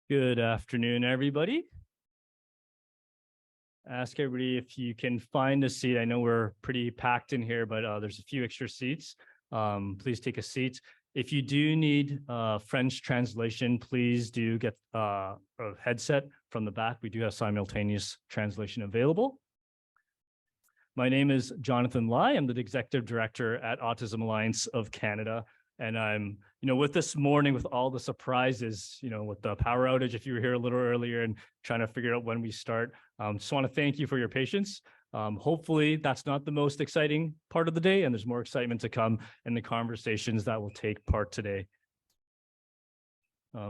Good afternoon, everybody. Ask everybody if you can find a seat. I know we're pretty packed in here, but there's a few extra seats. Please take a seat. If you do need French translation, please do get a headset from the back. We do have simultaneous translation available. My name is Jonathan Lai. I'm the Executive Director at Autism Alliance of Canada. And I'm, with this morning, with all the surprises, with the power outage, if you were here a little earlier and trying to figure out when we start, just want to thank you for your patience. Hopefully that's not the most exciting part of the day, and there's more excitement to come in the conversations that will take part today.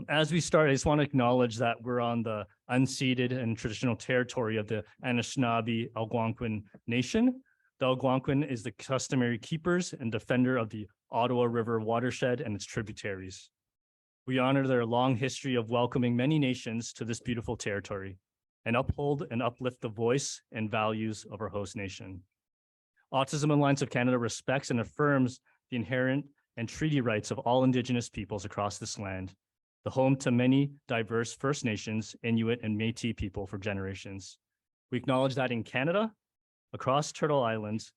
As we start, I just want to acknowledge that we're on the unceded and traditional territory of the Anishinaabe Algonquin Nation. The Algonquin is the customary keepers and defender of the Ottawa River watershed and its tributaries. We honor their long history of welcoming many nations to this beautiful territory and uphold and uplift the voice and values of our host nation. Autism Alliance of Canada respects and affirms the inherent and treaty rights of all Indigenous peoples across this land, the home to many diverse First Nations, Inuit, and Métis people for generations. We acknowledge that in Canada, across Turtle Islands,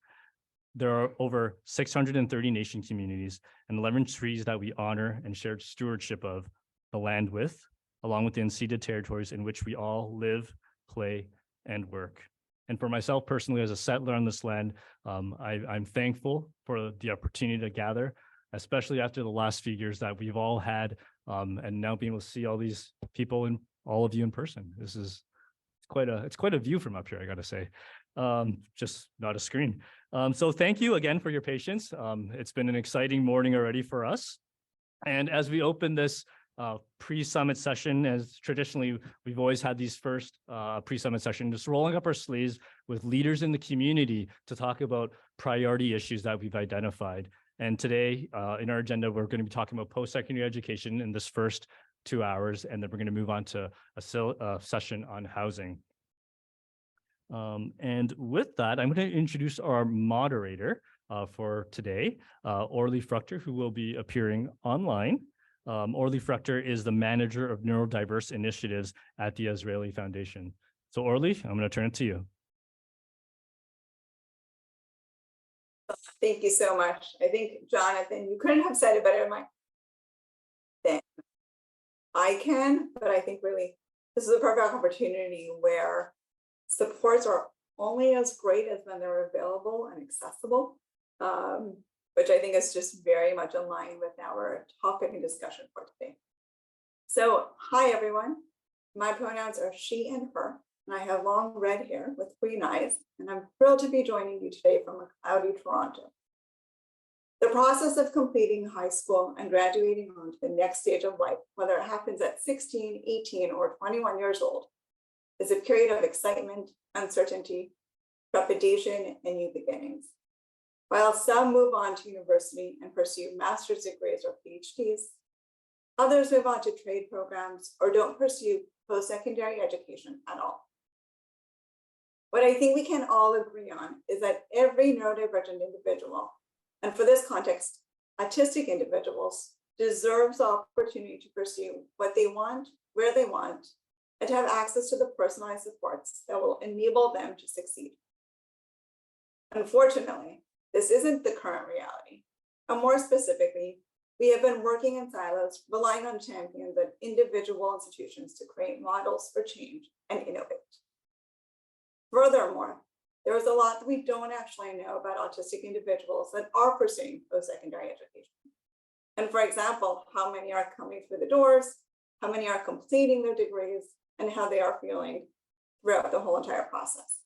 there are over 630 nation communities and 11 treaties that we honor and share stewardship of the land with, along with the unceded territories in which we all live, play, and work. And for myself personally, as a settler on this land, I'm thankful for the opportunity to gather, especially after the last few years that we've all had, and now being able to see all these people and all of you in person. This is it's quite a view from up here, I gotta say. Just not a screen. So thank you again for your patience. It's been an exciting morning already for us. And as we open this pre-summit session, as traditionally we've always had these first pre-summit session, just rolling up our sleeves with leaders in the community to talk about priority issues that we've identified. And today in our agenda, we're going to be talking about post-secondary education in this first 2 hours, and then we're going to move on to a session on housing. And with that, I'm going to introduce our moderator for today, Orly Fruchter, who will be appearing online. Orly Fruchter is the manager of Neurodiverse initiatives at the Azrieli Foundation. So Orly, I'm going to turn it to you. Thank you so much. I think, Jonathan, you couldn't have said it better than I can, but I think really this is a perfect opportunity where supports are only as great as when they're available and accessible, which I think is just very much in line with our topic and discussion for today. So, hi everyone. My pronouns are she and her, and I have long red hair with green eyes, and I'm thrilled to be joining you today from a cloudy Toronto. The process of completing high school and graduating on to the next stage of life, whether it happens at 16, 18, or 21 years old, is a period of excitement, uncertainty, trepidation, and new beginnings. While some move on to university and pursue master's degrees or PhDs, others move on to trade programs or don't pursue post-secondary education at all. What I think we can all agree on is that every neurodivergent individual, and for this context, autistic individuals, deserves the opportunity to pursue what they want, where they want, and to have access to the personalized supports that will enable them to succeed. Unfortunately, this isn't the current reality. And more specifically, we have been working in silos, relying on champions at individual institutions to create models for change and innovate. Furthermore, there is a lot that we don't actually know about autistic individuals that are pursuing post-secondary education. And for example, how many are coming through the doors, how many are completing their degrees, and how they are feeling throughout the whole entire process.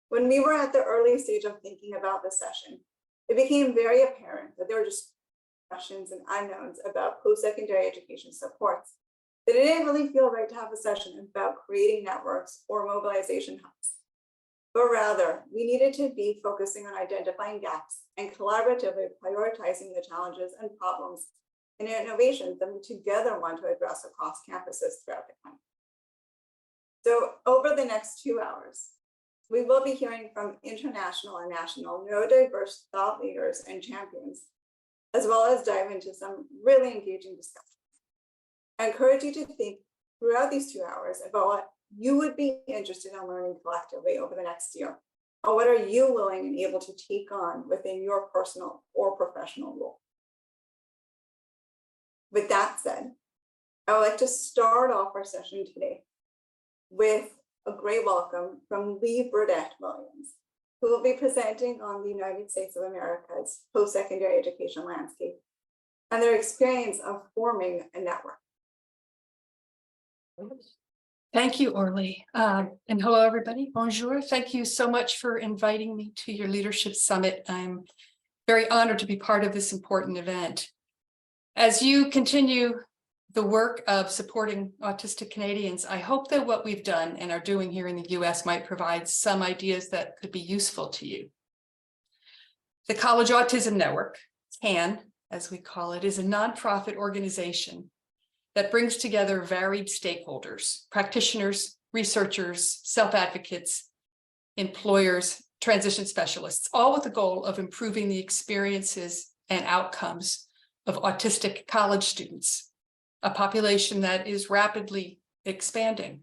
When we were at the early stage of thinking about this session, it became very apparent that there were just questions and unknowns about post-secondary education supports, that it didn't really feel right to have a session about creating networks or mobilization hubs. But rather, we needed to be focusing on identifying gaps and collaboratively prioritizing the challenges and problems and innovations that we together want to address across campuses throughout the country. So over the next 2 hours, we will be hearing from international and national neurodiverse thought leaders and champions, as well as dive into some really engaging discussions. I encourage you to think throughout these 2 hours about what you would be interested in learning collectively over the next year. Or what are you willing and able to take on within your personal or professional role? With that said, I would like to start off our session today with a great welcome from Lee Burdett Williams, who will be presenting on the United States of America's post-secondary education landscape and their experience of forming a network. Thank you, Orly. And hello, everybody. Bonjour. Thank you so much for inviting me to your Leadership Summit. I'm very honored to be part of this important event. As you continue the work of supporting autistic Canadians, I hope that what we've done and are doing here in the US might provide some ideas that could be useful to you. The College Autism Network, CAN, as we call it, is a nonprofit organization that brings together varied stakeholders, practitioners, researchers, self-advocates, employers, transition specialists, all with the goal of improving the experiences and outcomes of autistic college students, a population that is rapidly expanding.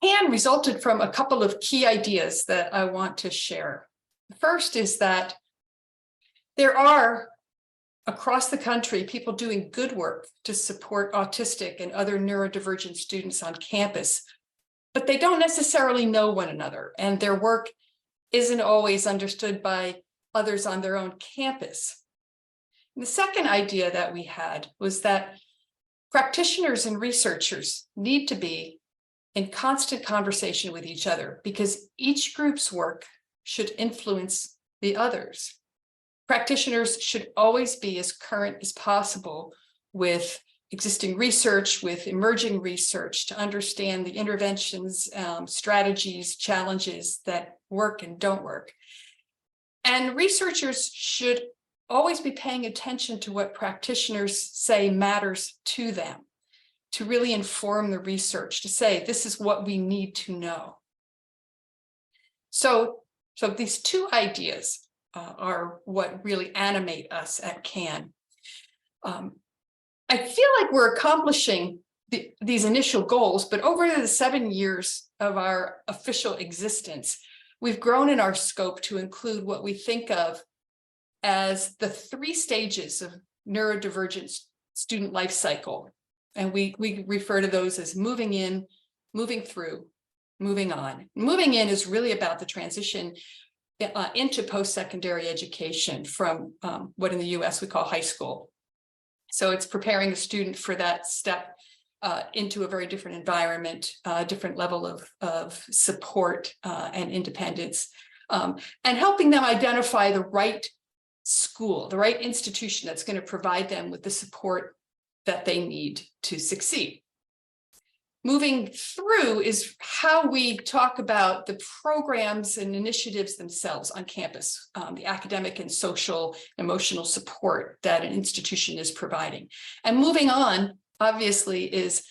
CAN resulted from a couple of key ideas that I want to share. The first is that there are across the country people doing good work to support autistic and other neurodivergent students on campus, but they don't necessarily know one another, and their work isn't always understood by others on their own campus. And the second idea that we had was that practitioners and researchers need to be in constant conversation with each other because each group's work should influence the others. Practitioners should always be as current as possible with existing research, with emerging research to understand the interventions, strategies, challenges that work and don't work. And researchers should always be paying attention to what practitioners say matters to them, to really inform the research, to say, this is what we need to know. So these two ideas are what really animate us at CAN. I feel like we're accomplishing these initial goals, but over the 7 years of our official existence, we've grown in our scope to include what we think of as the 3 stages of neurodivergent student life cycle. And we refer to those as moving in, moving through, moving on. Moving in is really about the transition into post-secondary education from what in the US we call high school. So it's preparing a student for that step into a very different environment, a different level of support and independence, and helping them identify the right school, the right institution that's going to provide them with the support that they need to succeed. Moving through is how we talk about the programs and initiatives themselves on campus, the academic and social, emotional support that an institution is providing. And moving on, obviously, is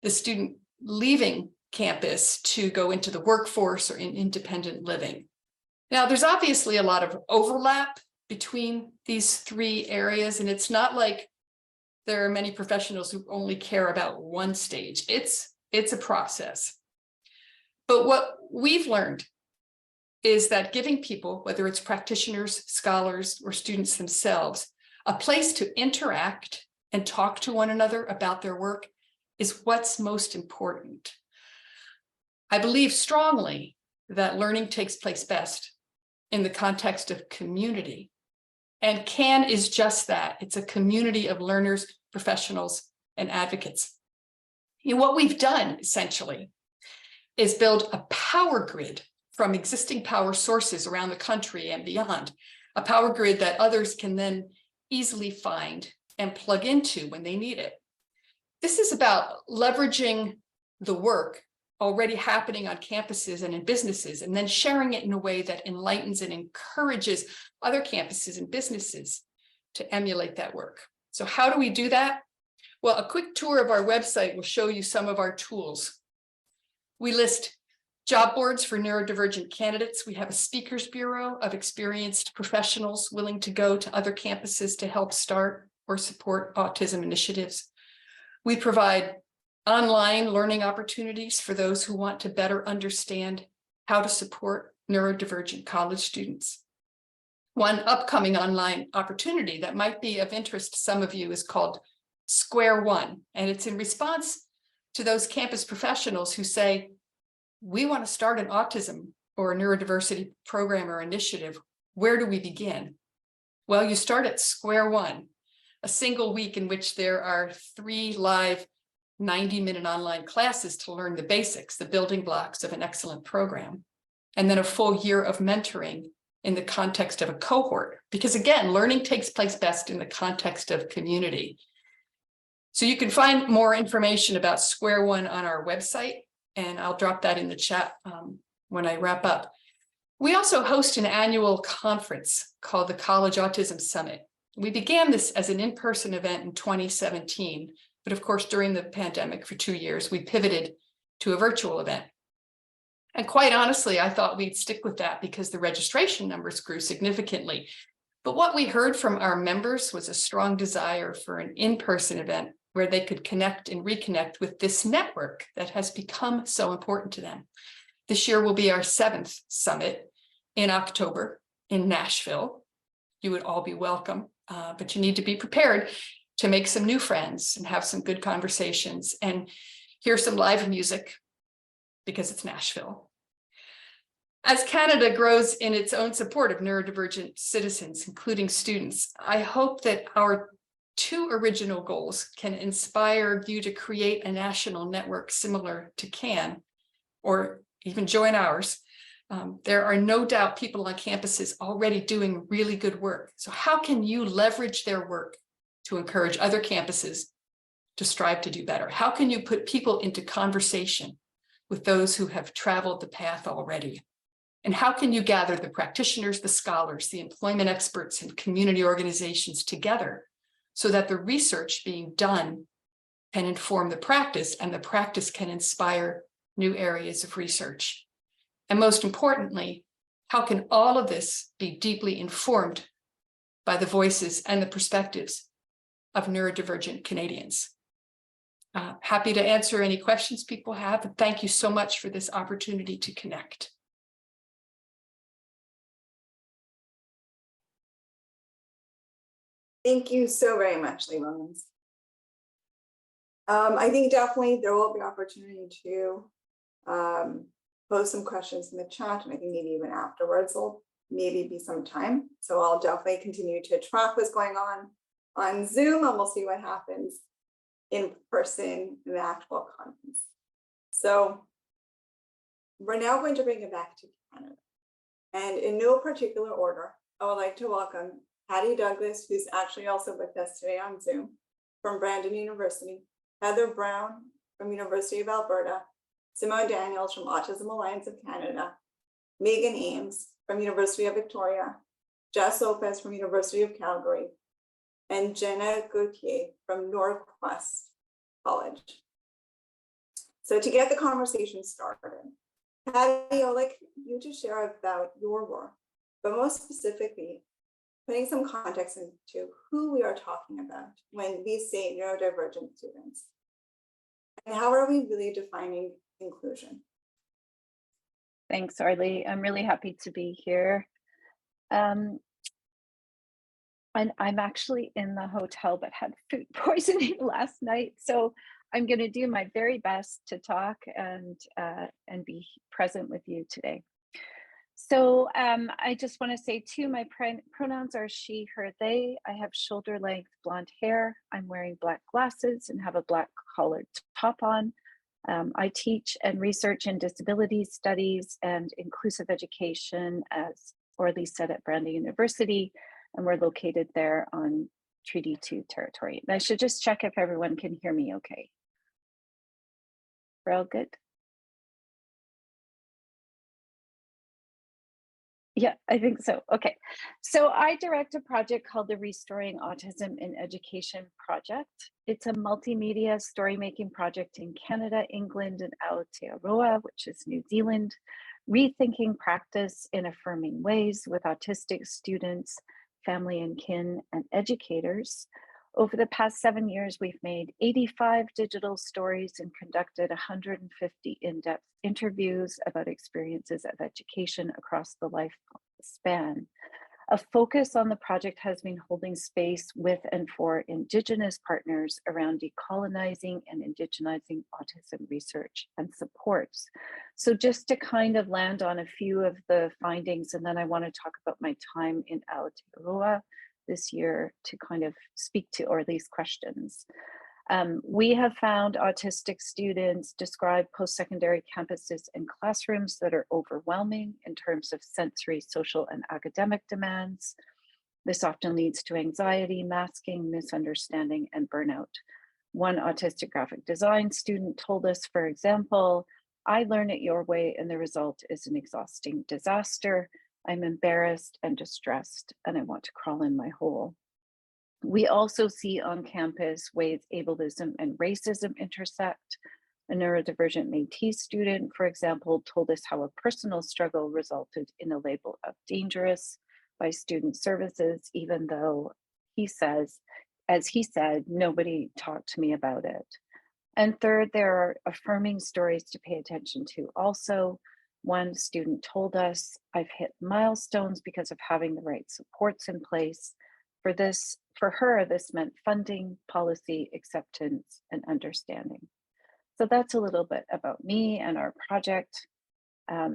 the student leaving campus to go into the workforce or in independent living. Now, there's obviously a lot of overlap between these 3 areas, and it's not like there are many professionals who only care about one stage. It's a process. But what we've learned is that giving people, whether it's practitioners, scholars, or students themselves, a place to interact and talk to one another about their work is what's most important. I believe strongly that learning takes place best in the context of community. And CAN is just that. It's a community of learners, professionals, and advocates. And what we've done, essentially, is build a power grid from existing power sources around the country and beyond, a power grid that others can then easily find and plug into when they need it. This is about leveraging the work already happening on campuses and in businesses, and then sharing it in a way that enlightens and encourages other campuses and businesses to emulate that work. So how do we do that? Well, a quick tour of our website will show you some of our tools. We list job boards for neurodivergent candidates. We have a speakers bureau of experienced professionals willing to go to other campuses to help start or support autism initiatives. We provide online learning opportunities for those who want to better understand how to support neurodivergent college students. One upcoming online opportunity that might be of interest to some of you is called Square One, and it's in response to those campus professionals who say, we want to start an autism or a neurodiversity program or initiative. Where do we begin? Well, you start at Square One, a single week in which there are 3 live 90-minute online classes to learn the basics, the building blocks of an excellent program, and then a full year of mentoring in the context of a cohort. Because again, learning takes place best in the context of community. So you can find more information about Square One on our website, and I'll drop that in the chat when I wrap up. We also host an annual conference called the College Autism Summit. We began this as an in-person event in 2017, but of course, during the pandemic for 2 years, we pivoted to a virtual event. And quite honestly, I thought we'd stick with that because the registration numbers grew significantly. But what we heard from our members was a strong desire for an in-person event where they could connect and reconnect with this network that has become so important to them. This year will be our 7th summit in October in Nashville. You would all be welcome, but you need to be prepared to make some new friends and have some good conversations and hear some live music because it's Nashville. As Canada grows in its own support of neurodivergent citizens, including students, I hope that our 2 original goals can inspire you to create a national network similar to CAN, or even join ours. There are no doubt people on campuses already doing really good work. So how can you leverage their work to encourage other campuses to strive to do better? How can you put people into conversation with those who have traveled the path already? And how can you gather the practitioners, the scholars, the employment experts, and community organizations together so that the research being done can inform the practice and the practice can inspire new areas of research? And most importantly, how can all of this be deeply informed by the voices and the perspectives of neurodivergent Canadians? Happy to answer any questions people have. And thank you so much for this opportunity to connect. Thank you so very much, Lee Williams. I think definitely there will be opportunity to post some questions in the chat, and I think maybe even afterwards there'll maybe be some time. So I'll definitely continue to track what's going on Zoom, and we'll see what happens in person in the actual conference. So we're now going to bring it back to Canada. And in no particular order, I would like to welcome Patty Douglas, who's actually also with us today on Zoom, from Brandon University, Heather Brown from University of Alberta, Simone Daniels from Autism Alliance of Canada, Megan Ames from University of Victoria, Jess Lopez from University of Calgary, and Jenna Gauthier from Northwest College. So to get the conversation started, Patty, I'd like you to share about your work, but most specifically, putting some context into who we are talking about when we say neurodivergent students, and how are we really defining inclusion? Thanks, Orly. I'm really happy to be here. And I'm actually in the hotel, but had food poisoning last night. So I'm going to do my very best to talk and be present with you today. So I just want to say too, my pronouns are she, her, they. I have shoulder length blonde hair. I'm wearing black glasses and have a black collared top on. I teach and research in disability studies and inclusive education, as Orly said, at Brandon University, and we're located there on Treaty 2 territory. And I should just check if everyone can hear me okay. We're all good? Yeah, I think so. Okay. So I direct a project called the Restoring Autism in Education Project. It's a multimedia story-making project in Canada, England, and Aotearoa, which is New Zealand, rethinking practice in affirming ways with autistic students, family and kin, and educators Over the past 7 years, we've made 85 digital stories and conducted 150 in-depth interviews about experiences of education across the life span. A focus on the project has been holding space with and for Indigenous partners around decolonizing and indigenizing autism research and supports. So just to kind of land on a few of the findings, and then I want to talk about my time in Aotearoa this year to kind of speak to Orly's questions. We have found autistic students describe post-secondary campuses and classrooms that are overwhelming in terms of sensory, social, and academic demands. This often leads to anxiety, masking, misunderstanding, and burnout. One autistic graphic design student told us, for example, "I learn it your way and the result is an exhausting disaster. I'm embarrassed and distressed and I want to crawl in my hole." We also see on campus ways ableism and racism intersect. A neurodivergent Métis student, for example, told us how a personal struggle resulted in a label of dangerous by student services, even though he says, as he said, nobody talked to me about it. And third, there are affirming stories to pay attention to also. One student told us, "I've hit milestones because of having the right supports in place. For her, this meant funding, policy, acceptance, and understanding." So that's a little bit about me and our project.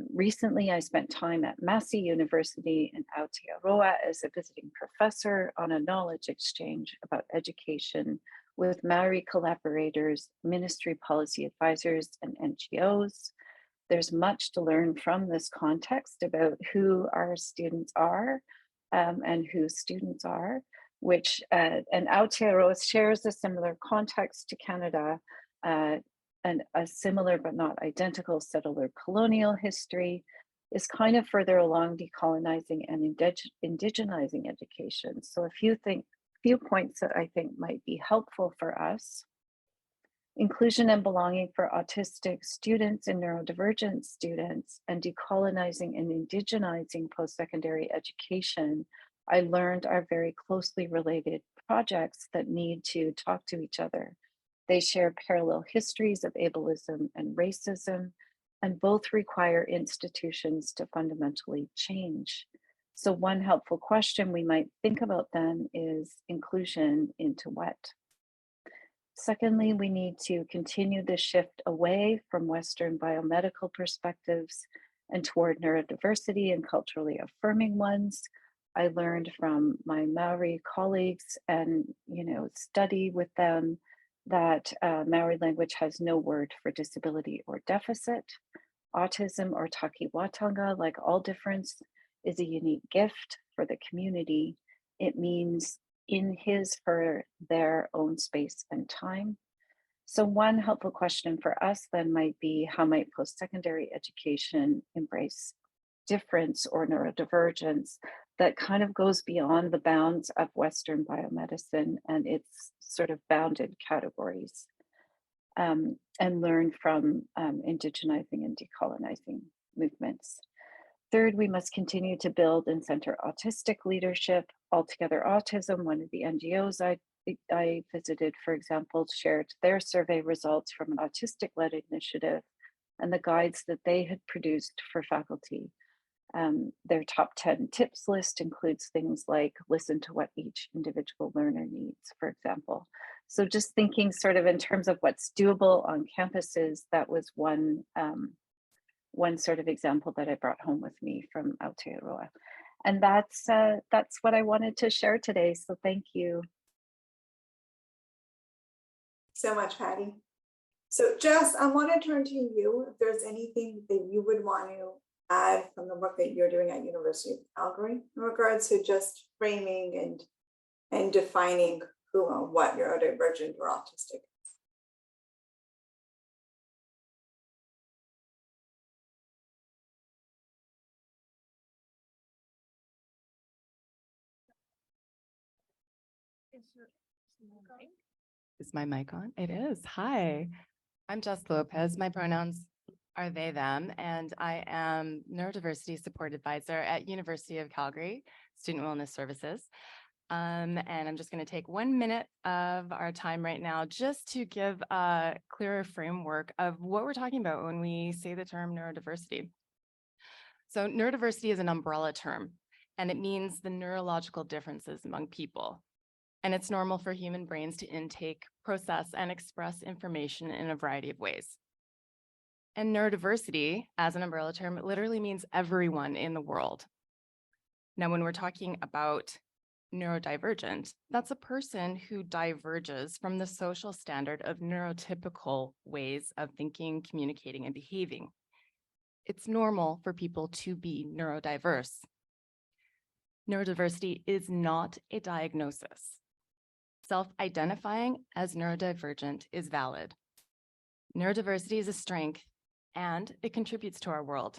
Recently, I spent time at Massey University in Aotearoa as a visiting professor on a knowledge exchange about education with Maori collaborators, ministry policy advisors, and NGOs. There's much to learn from this context about who our students are and who students are, which, and Aotearoa shares a similar context to Canada and a similar but not identical settler colonial history, is kind of further along decolonizing and indigenizing education. So a few points that I think might be helpful for us. Inclusion and belonging for autistic students and neurodivergent students, and decolonizing and indigenizing post-secondary education, I learned are very closely related projects that need to talk to each other. They share parallel histories of ableism and racism, and both require institutions to fundamentally change. So one helpful question we might think about then is inclusion into what? Secondly, we need to continue the shift away from Western biomedical perspectives and toward neurodiversity and culturally affirming ones. I learned from my Maori colleagues and, study with them that Maori language has no word for disability or deficit. Autism or takiwatanga, like all difference, is a unique gift for the community. It means in his, her, their own space and time. So one helpful question for us then might be, how might post-secondary education embrace difference or neurodivergence that kind of goes beyond the bounds of Western biomedicine and its sort of bounded categories, and learn from indigenizing and decolonizing movements. Third, we must continue to build and center autistic leadership. Altogether Autism, one of the NGOs I visited, for example, shared their survey results from an autistic-led initiative and the guides that they had produced for faculty. Their top 10 tips list includes things like listen to what each individual learner needs, for example. So just thinking sort of in terms of what's doable on campuses, that was one sort of example that I brought home with me from Aotearoa. And that's what I wanted to share today. So thank you. So much, Patty. So Jess, I want to turn to you. If there's anything that you would want to add from the work that you're doing at University of Calgary in regards to just framing and defining who or what neurodivergent or autistic. Is my mic on? It is. Hi, I'm Jess Lopez. My pronouns are they, them, and I am Neurodiversity Support Advisor at University of Calgary, Student Wellness Services. And I'm just going to take 1 minute of our time right now just to give a clearer framework of what we're talking about when we say the term neurodiversity. So neurodiversity is an umbrella term, and it means the neurological differences among people. And it's normal for human brains to intake, process, and express information in a variety of ways. And neurodiversity, as an umbrella term, it literally means everyone in the world. Now, when we're talking about neurodivergent, that's a person who diverges from the social standard of neurotypical ways of thinking, communicating, and behaving. It's normal for people to be neurodiverse. Neurodiversity is not a diagnosis. Self-identifying as neurodivergent is valid. Neurodiversity is a strength, and it contributes to our world.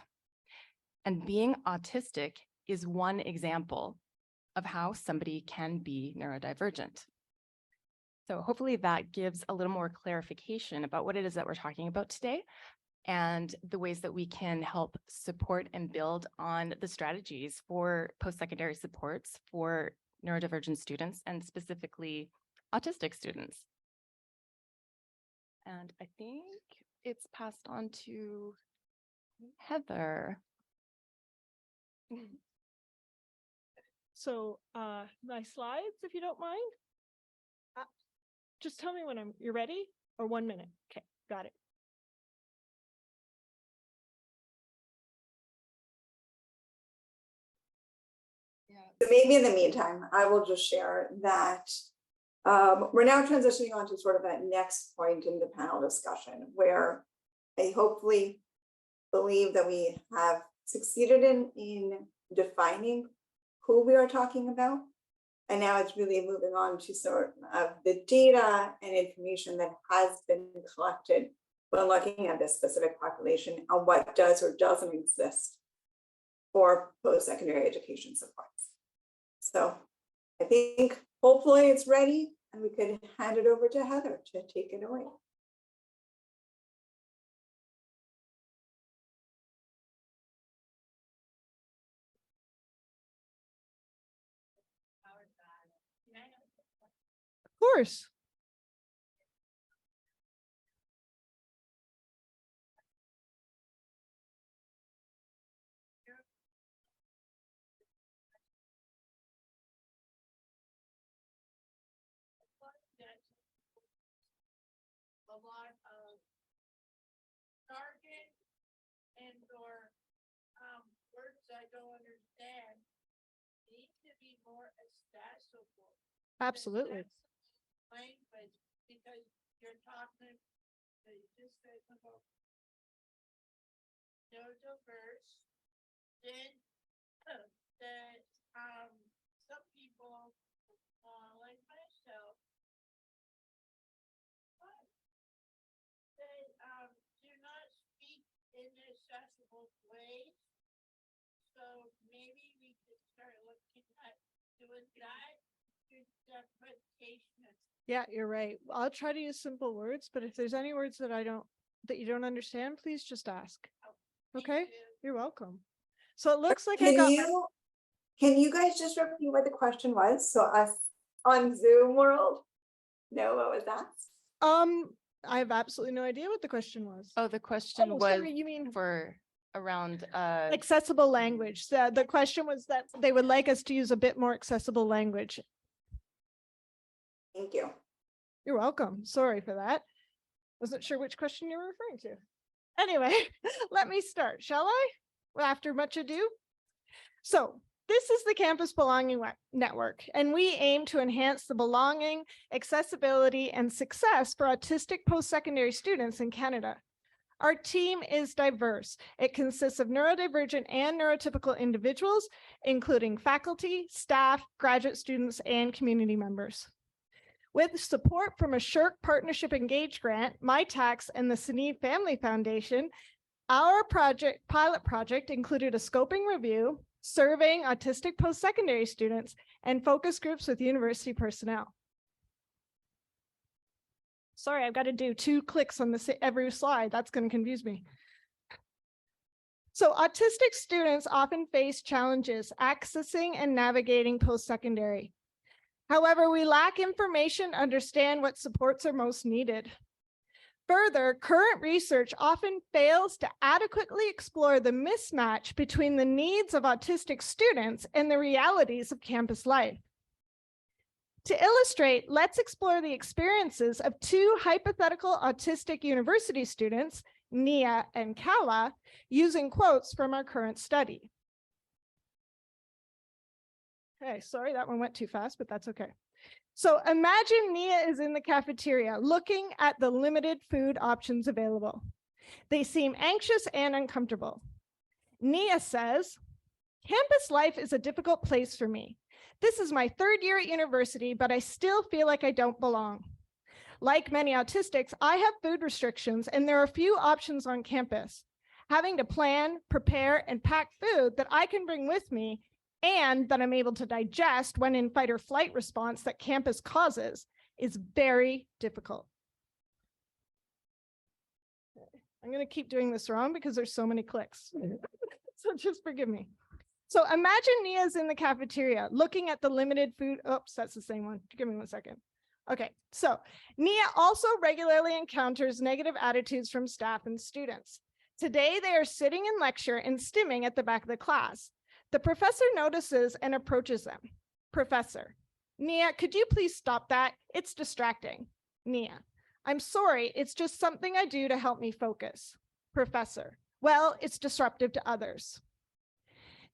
And being autistic is one example of how somebody can be neurodivergent. So hopefully that gives a little more clarification about what it is that we're talking about today and the ways that we can help support and build on the strategies for post-secondary supports for neurodivergent students and specifically autistic students. And I think it's passed on to Heather. So my slides, if you don't mind. Just tell me when you're ready, or 1 minute. Okay, got it. So maybe in the meantime, I will just share that we're now transitioning on to sort of that next point in the panel discussion where I hopefully believe that we have succeeded in defining who we are talking about. And now it's really moving on to sort of the data and information that has been collected when looking at this specific population and what does or doesn't exist for post-secondary education supports. So I think hopefully it's ready and we could hand it over to Heather to take it away. Of course. A lot of jargon and or words I don't understand need to be more accessible. Absolutely. Language, because you're talking, you just said about neurodiverse, then that some people like myself they do not speak in accessible ways. So maybe we could start looking at doing that to interpretation. Yeah, you're right. I'll try to use simple words, but if there's any words that you don't understand, please just ask. Okay, you're welcome. So it looks like Can you guys just repeat what the question was? So us on Zoom world know what was that? I have absolutely no idea what the question was. Oh, the question was sorry, you mean for around accessible language. The question was that they would like us to use a bit more accessible language. Thank you. You're welcome. Sorry for that. Wasn't sure which question you were referring to. Anyway, let me start, shall I? Well, after much ado. So this is the Campus Belonging Network, and we aim to enhance the belonging, accessibility, and success for autistic post-secondary students in Canada. Our team is diverse. It consists of neurodivergent and neurotypical individuals, including faculty, staff, graduate students, and community members. With support from a SSHRC Partnership Engage grant, MyTax, and the Sinead Family Foundation, our pilot project included a scoping review, surveying autistic post-secondary students, and focus groups with university personnel. Sorry, I've got to do 2 clicks on every slide. That's going to confuse me. So autistic students often face challenges accessing and navigating post-secondary. However, we lack information to understand what supports are most needed. Further, current research often fails to adequately explore the mismatch between the needs of autistic students and the realities of campus life. To illustrate, let's explore the experiences of two hypothetical autistic university students, Nia and Kala, using quotes from our current study. Okay, sorry, that one went too fast, but that's okay. So imagine Nia is in the cafeteria looking at the limited food options available. They seem anxious and uncomfortable. Nia says, "Campus life is a difficult place for me. This is my third year at university, but I still feel like I don't belong. Like many autistics, I have food restrictions and there are few options on campus. Having to plan, prepare, and pack food that I can bring with me and that I'm able to digest when in fight or flight response that campus causes is very difficult." I'm going to keep doing this wrong because there's so many clicks. So just forgive me. So imagine Nia's in the cafeteria looking at the limited food. Oops, that's the same one. Give me 1 second. Okay, so Nia also regularly encounters negative attitudes from staff and students. Today, they are sitting in lecture and stimming at the back of the class. The professor notices and approaches them. "Professor, Nia, could you please stop that? It's distracting." Nia, "I'm sorry, it's just something I do to help me focus." Professor, "Well, it's disruptive to others."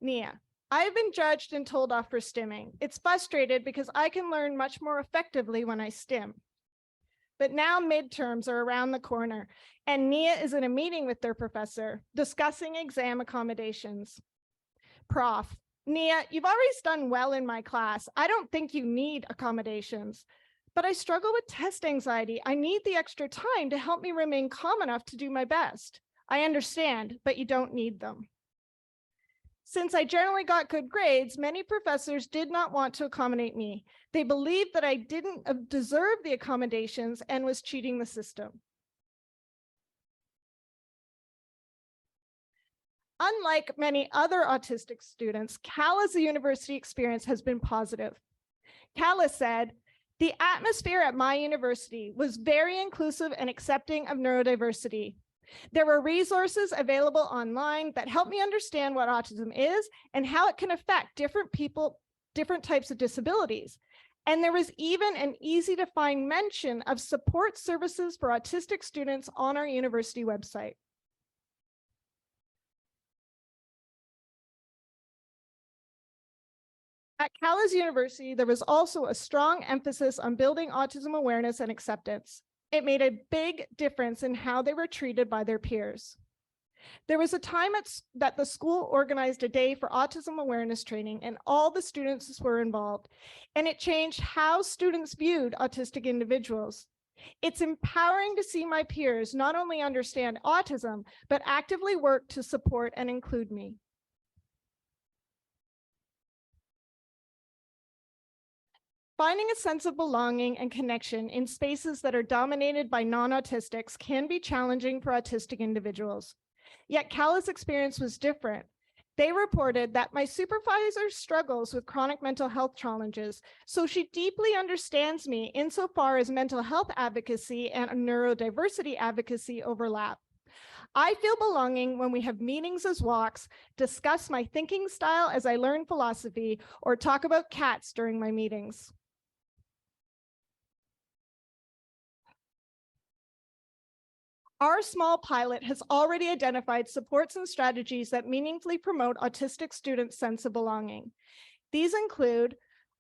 Nia, "I've been judged and told off for stimming. It's frustrated because I can learn much more effectively when I stim. But now midterms are around the corner and Nia is in a meeting with their professor discussing exam accommodations. Prof, Nia, you've always done well in my class. I don't think you need accommodations, but I struggle with test anxiety. I need the extra time to help me remain calm enough to do my best. I understand, but you don't need them. Since I generally got good grades, many professors did not want to accommodate me. They believed that I didn't deserve the accommodations and was cheating the system. Unlike many other autistic students, Kala's university experience has been positive. Kala said, "The atmosphere at my university was very inclusive and accepting of neurodiversity. There were resources available online that helped me understand what autism is and how it can affect different people, different types of disabilities. And there was even an easy to find mention of support services for autistic students on our university website." At Kala's University, there was also a strong emphasis on building autism awareness and acceptance. It made a big difference in how they were treated by their peers. There was a time that the school organized a day for autism awareness training and all the students were involved, and it changed how students viewed autistic individuals. It's empowering to see my peers not only understand autism, but actively work to support and include me. Finding a sense of belonging and connection in spaces that are dominated by non-autistics can be challenging for autistic individuals. Yet Kala's experience was different. They reported that my supervisor struggles with chronic mental health challenges, so she deeply understands me insofar as mental health advocacy and neurodiversity advocacy overlap. I feel belonging when we have meetings as walks, discuss my thinking style as I learn philosophy, or talk about cats during my meetings. Our small pilot has already identified supports and strategies that meaningfully promote autistic students' sense of belonging. These include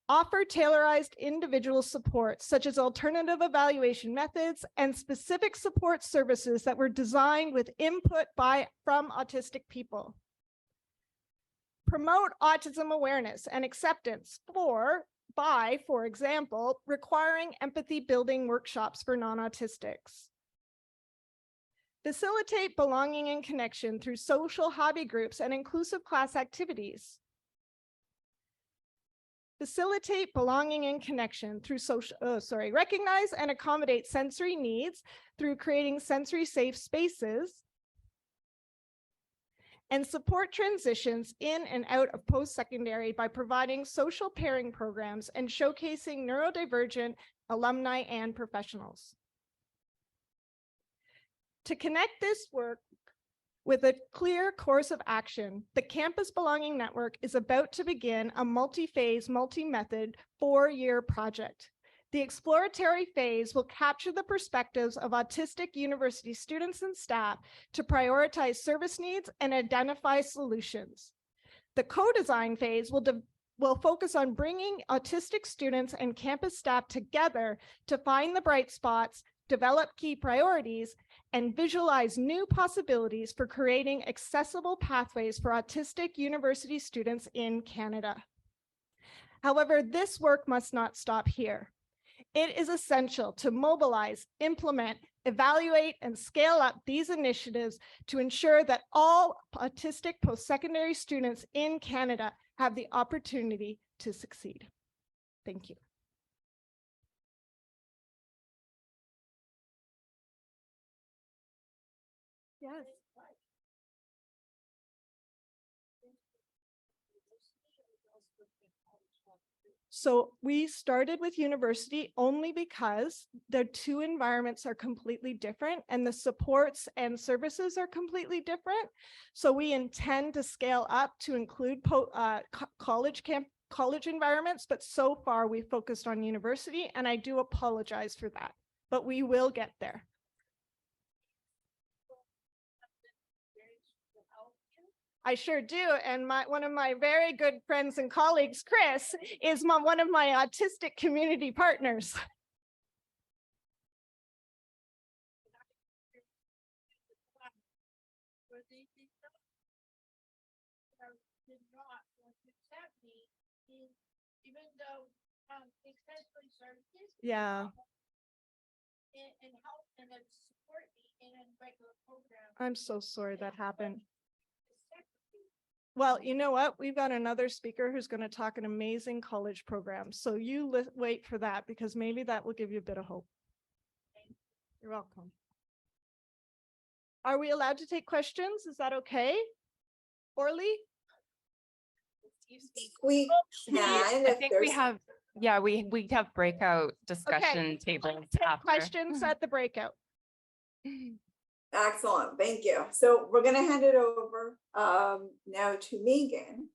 offer tailorized individual support, such as alternative evaluation methods and specific support services that were designed with input from autistic people. Promote autism awareness and acceptance by, for example, requiring empathy building workshops for non-autistics. Facilitate belonging and connection through social hobby groups and inclusive class activities. Facilitate belonging and connection through recognize and accommodate sensory needs through creating sensory safe spaces. and support transitions in and out of post-secondary by providing social pairing programs and showcasing neurodivergent alumni and professionals. To connect this work with a clear course of action, the Campus Belonging Network is about to begin a multi-phase, multi-method 4-year project. The exploratory phase will capture the perspectives of autistic university students and staff to prioritize service needs and identify solutions. The co-design phase will focus on bringing autistic students and campus staff together to find the bright spots, develop key priorities, and visualize new possibilities for creating accessible pathways for autistic university students in Canada. However, this work must not stop here. It is essential to mobilize, implement, evaluate, and scale up these initiatives to ensure that all autistic post-secondary students in Canada have the opportunity to succeed. Thank you. Yes. So we started with university only because the two environments are completely different and the supports and services are completely different. So we intend to scale up to include college environments, but so far we focused on university, and I do apologize for that, but we will get there. I sure do. And one of my very good friends and colleagues, Chris, is one of my autistic community partners. Even though accessibility services, Yeah. and help and support me in a regular program. I'm so sorry that happened. Well, you know what? We've got another speaker who's going to talk an amazing college program. So you wait for that, because maybe that will give you a bit of hope. You're welcome. Are we allowed to take questions? Is that okay? Orly? We can. I think we have, yeah, we have breakout discussion tables Take after. questions at the breakout. Excellent, thank you. So we're going to hand it over now to Megan,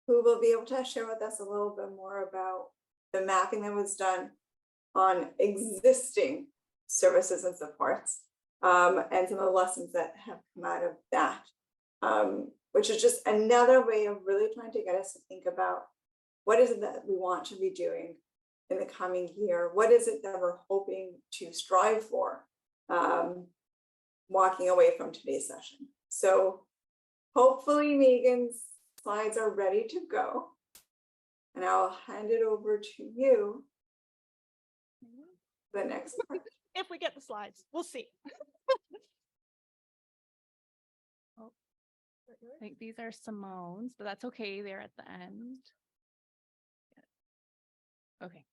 who will be able to share with us a little bit more about the mapping that was done on existing services and supports, and some of the lessons that have come out of that, which is just another way of really trying to get us to think about what is it that we want to be doing in the coming year? What is it that we're hoping to strive for? Walking away from today's session. So hopefully Megan's slides are ready to go. And I'll hand it over to you. The next part. If we get the slides, we'll see. I think these are Simone's, but that's okay. They're at the end. Okay.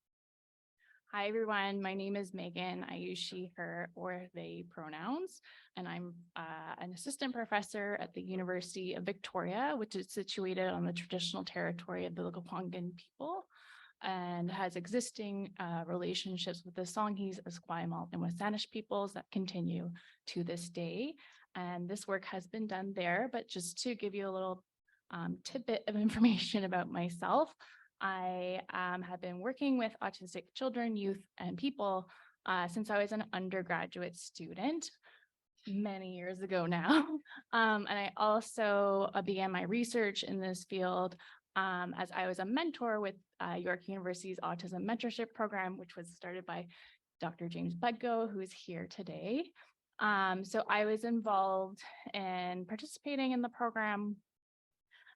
Hi, everyone. My name is Megan. I use she, her, or they pronouns, and I'm an assistant professor at the University of Victoria, which is situated on the traditional territory of the Lekwungen people and has existing relationships with the Songhees, Esquimalt, and Wassanish peoples that continue to this day. And this work has been done there, but just to give you a little tidbit of information about myself, I have been working with autistic children, youth, and people since I was an undergraduate student many years ago now. And I also began my research in this field as I was a mentor with York University's Autism Mentorship Program, which was started by Dr. James Budgo, who is here today. So I was involved in participating in the program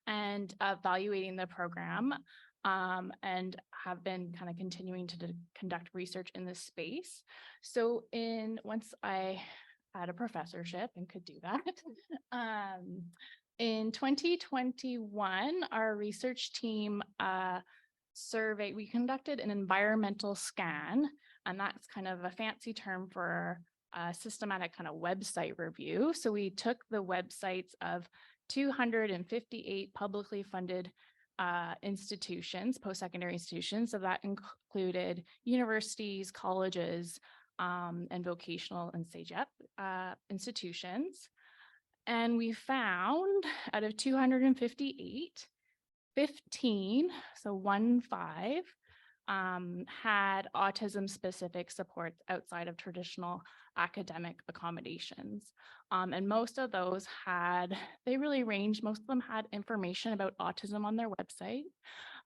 and evaluating the program. And have been kind of continuing to conduct research in this space. So once I had a professorship and could do that, in 2021, our research team we conducted an environmental scan, and that's kind of a fancy term for a systematic kind of website review. So we took the websites of 258 publicly funded institutions, post-secondary institutions. So that included universities, colleges, and vocational and CEGEP institutions. And we found out of 258, 15, so 15, had autism-specific supports outside of traditional academic accommodations. And most of those they really ranged, most of them had information about autism on their website,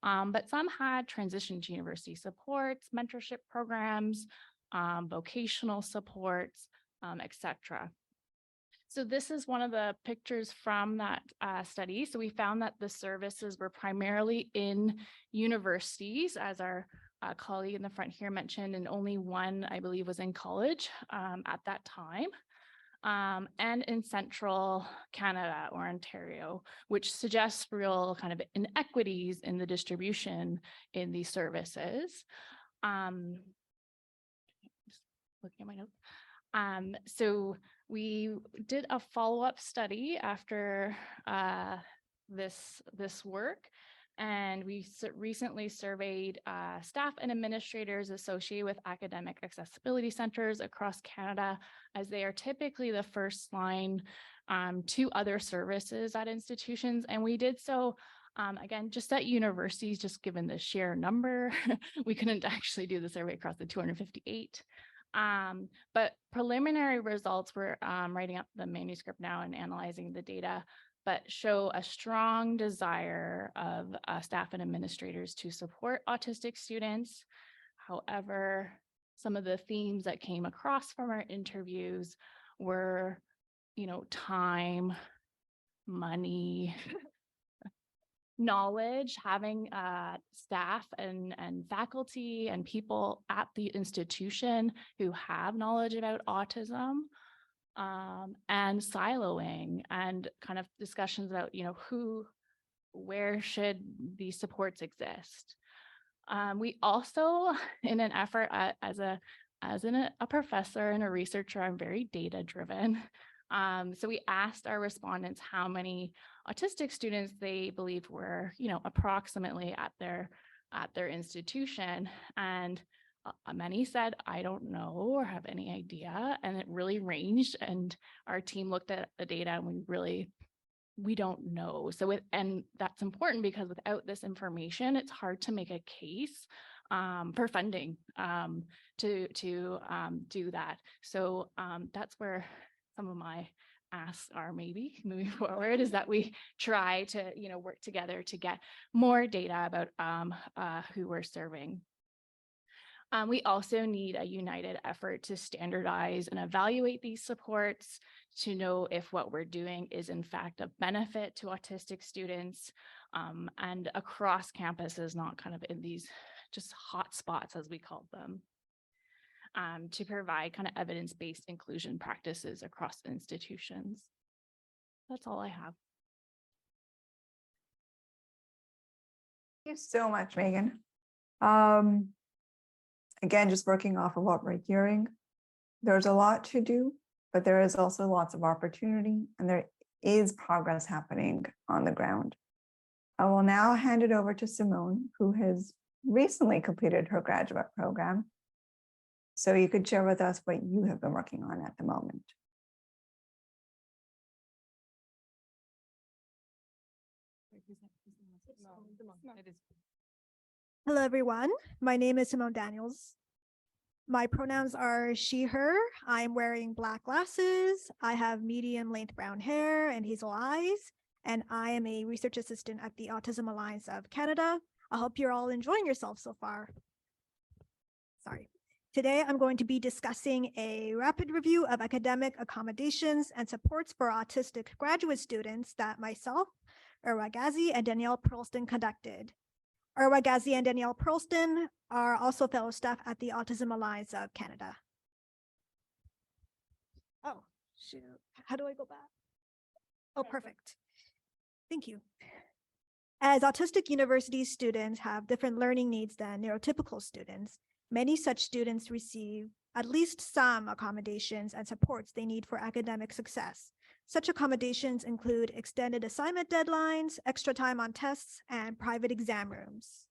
but some had transition to university supports, mentorship programs, vocational supports, etc. So this is one of the pictures from that study. So we found that the services were primarily in universities, as our colleague in the front here mentioned, and only one, I believe, was in college at that time, and in central Canada or Ontario, which suggests real kind of inequities in the distribution in these services. Just looking at my notes. So we did a follow-up study after this work, and we recently surveyed staff and administrators associated with academic accessibility centers across Canada, as they are typically the first line to other services at institutions. And we did so again, just at universities, just given the sheer number, we couldn't actually do the survey across the 258. But preliminary results, we're writing up the manuscript now and analyzing the data, but show a strong desire of staff and administrators to support autistic students. However, some of the themes that came across from our interviews were, time, money, knowledge, having staff and faculty and people at the institution who have knowledge about autism, and siloing, and kind of discussions about, where should these supports exist. We also, in an effort as a professor and a researcher, I'm very data driven. So we asked our respondents how many autistic students they believed were, approximately at their institution, and many said, I don't know or have any idea, and it really ranged. And our team looked at the data, and we don't know. So and that's important, because without this information, it's hard to make a case for funding to do that. So that's where some of my asks are maybe moving forward, is that we try to work together to get more data about who we're serving. We also need a united effort to standardize and evaluate these supports, to know if what we're doing is in fact a benefit to autistic students, and across campuses, not kind of in these just hot spots, as we call them, to provide kind of evidence-based inclusion practices across institutions. That's all I have. Thank you so much, Megan. Again, just working off of what we're hearing, there's a lot to do, but there is also lots of opportunity, and there is progress happening on the ground. I will now hand it over to Simone, who has recently completed her graduate program. So you could share with us what you have been working on at the moment. Hello, everyone. My name is Simone Daniels. My pronouns are she, her. I'm wearing black glasses. I have medium length brown hair and hazel eyes, and I am a research assistant at the Autism Alliance of Canada. I hope you're all enjoying yourself so far. Sorry. Today, I'm going to be discussing a rapid review of academic accommodations and supports for autistic graduate students that myself, Irwa Ghazi, and Danielle Pearlston conducted. Irwa Ghazi and Danielle Pearlston are also fellow staff at the Autism Alliance of Canada. Oh, shoot. How do I go back? Oh, perfect. Thank you. As autistic university students have different learning needs than neurotypical students, many such students receive at least some accommodations and supports they need for academic success, Such accommodations include extended assignment deadlines, extra time on tests, and private exam rooms.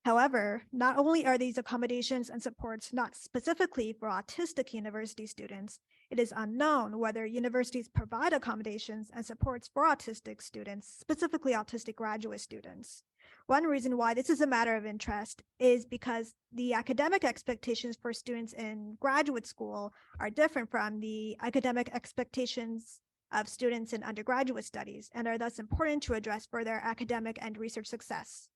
However, not only are these accommodations and supports not specifically for autistic university students, it is unknown whether universities provide accommodations and supports for autistic students, specifically autistic graduate students. One reason why this is a matter of interest is because the academic expectations for students in graduate school are different from the academic expectations of students in undergraduate studies and are thus important to address for their academic and research success.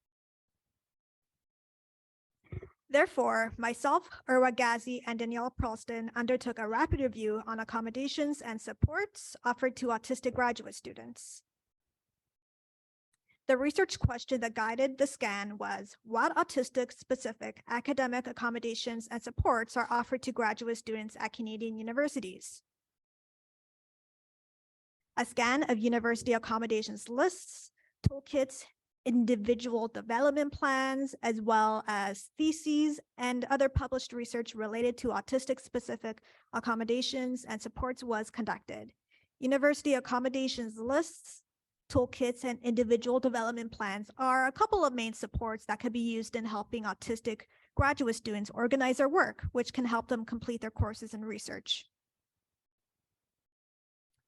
Therefore, myself, Irwa Ghazi, and Danielle Perlston undertook a rapid review on accommodations and supports offered to autistic graduate students. The research question that guided the scan was, what autistic-specific academic accommodations and supports are offered to graduate students at Canadian universities? A scan of university accommodations lists, toolkits, individual development plans, as well as theses and other published research related to autistic-specific accommodations and supports was conducted. University accommodations lists, toolkits, and individual development plans are a couple of main supports that could be used in helping autistic graduate students organize their work, which can help them complete their courses and research.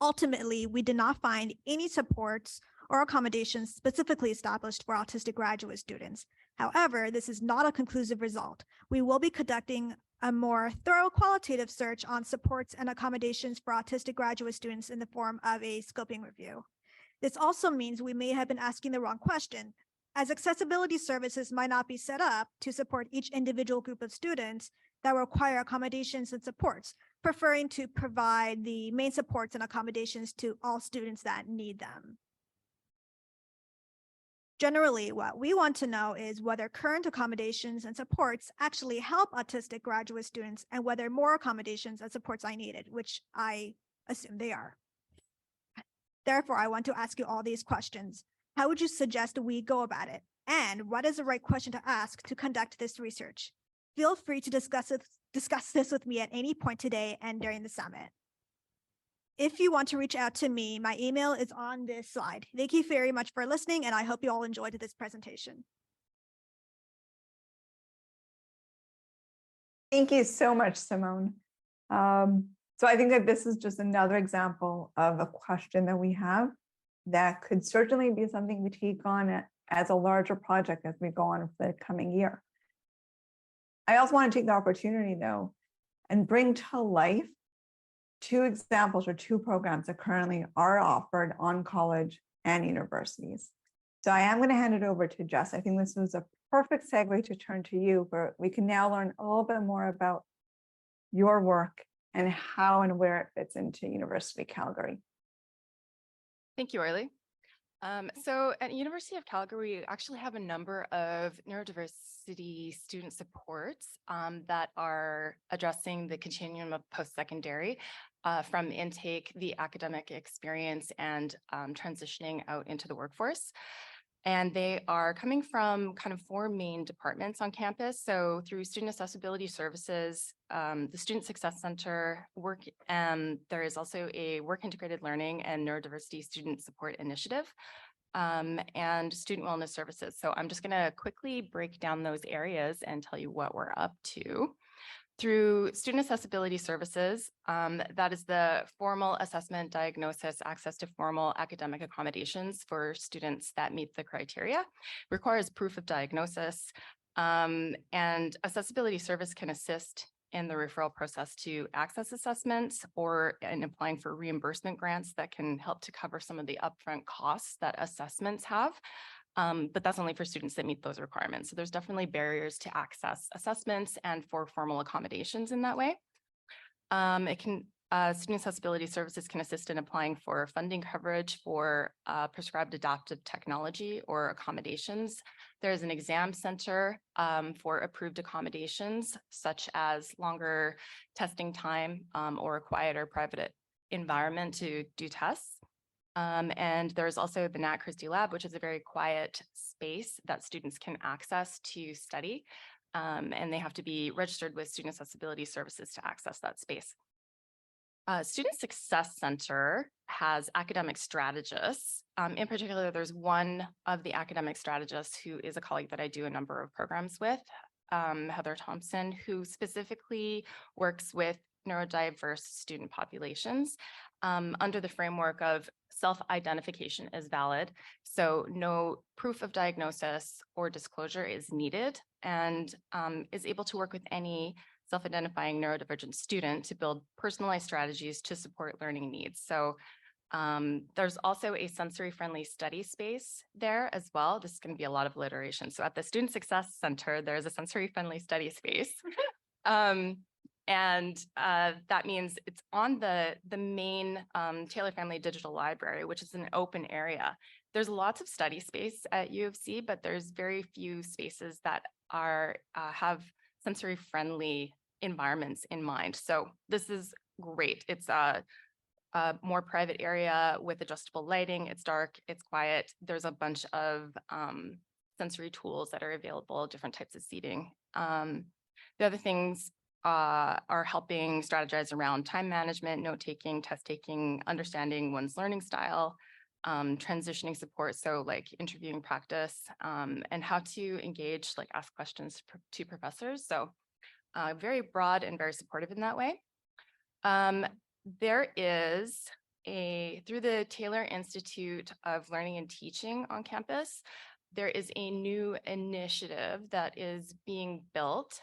Ultimately, we did not find any supports or accommodations specifically established for autistic graduate students. However, this is not a conclusive result. We will be conducting a more thorough qualitative search on supports and accommodations for autistic graduate students in the form of a scoping review. This also means we may have been asking the wrong question, as accessibility services might not be set up to support each individual group of students that require accommodations and supports, preferring to provide the main supports and accommodations to all students that need them. Generally, what we want to know is whether current accommodations and supports actually help autistic graduate students and whether more accommodations and supports are needed, which I assume they are. Therefore, I want to ask you all these questions. How would you suggest we go about it? And what is the right question to ask to conduct this research? Feel free to discuss this with me at any point today and during the summit. If you want to reach out to me, my email is on this slide. Thank you very much for listening, and I hope you all enjoyed this presentation. Thank you so much, Simone. So I think that this is just another example of a question that we have that could certainly be something we take on as a larger project as we go on for the coming year. I also want to take the opportunity, though, and bring to life two examples or two programs that currently are offered on college and universities. So I am going to hand it over to Jess. I think this was a perfect segue to turn to you, where we can now learn a little bit more about your work and how and where it fits into University of Calgary. Thank you, Orly. So at University of Calgary, we actually have a number of neurodiversity student supports that are addressing the continuum of post-secondary from intake, the academic experience, and transitioning out into the workforce. And they are coming from kind of four main departments on campus. So through Student Accessibility Services, the Student Success Center, there is also a Work Integrated Learning and Neurodiversity Student Support Initiative, and Student Wellness Services. So I'm just going to quickly break down those areas and tell you what we're up to. Through Student Accessibility Services, that is the formal assessment, diagnosis, access to formal academic accommodations for students that meet the criteria, requires proof of diagnosis, and accessibility service can assist in the referral process to access assessments or in applying for reimbursement grants that can help to cover some of the upfront costs that assessments have. But that's only for students that meet those requirements. So there's definitely barriers to access assessments and for formal accommodations in that way. Student Accessibility Services can assist in applying for funding coverage for prescribed adaptive technology or accommodations. There's an exam center for approved accommodations, such as longer testing time or a quieter private environment to do tests. And there's also the Nat Christie Lab, which is a very quiet space that students can access to study. And they have to be registered with Student Accessibility Services to access that space. Student Success Center has academic strategists. In particular, there's one of the academic strategists who is a colleague that I do a number of programs with, Heather Thompson, who specifically works with neurodiverse student populations under the framework of self-identification is valid. So no proof of diagnosis or disclosure is needed, and is able to work with any self-identifying neurodivergent student to build personalized strategies to support learning needs. So there's also a sensory-friendly study space there as well. This is going to be a lot of alliteration. So at the Student Success Center, there's a sensory-friendly study space. That means it's on the main Taylor Family Digital Library, which is an open area. There's lots of study space at U of C, but there's very few spaces that are have sensory-friendly environments in mind. So this is great. It's a more private area with adjustable lighting. It's dark, it's quiet. There's a bunch of sensory tools that are available, different types of seating. The other things are helping strategize around time management, note-taking, test-taking, understanding one's learning style, transitioning support, so like interviewing practice, and how to engage, like ask questions to professors. So very broad and very supportive in that way. There is through the Taylor Institute of Learning and Teaching on campus, there is a new initiative that is being built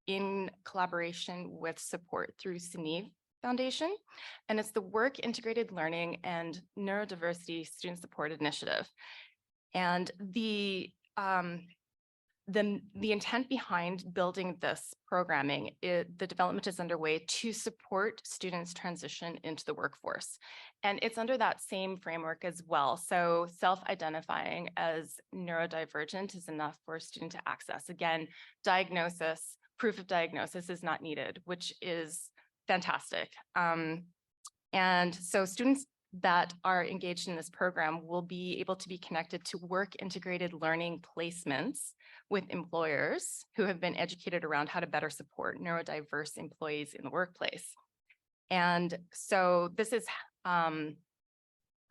in collaboration with support through CNEVE Foundation, and it's the Work Integrated Learning and Neurodiversity Student Support Initiative. And the intent behind building this programming, the development is underway to support students' transition into the workforce. And it's under that same framework as well. So self-identifying as neurodivergent is enough for a student to access. Again, diagnosis, proof of diagnosis is not needed, which is fantastic. And so students that are engaged in this program will be able to be connected to work integrated learning placements with employers who have been educated around how to better support neurodiverse employees in the workplace. And so this is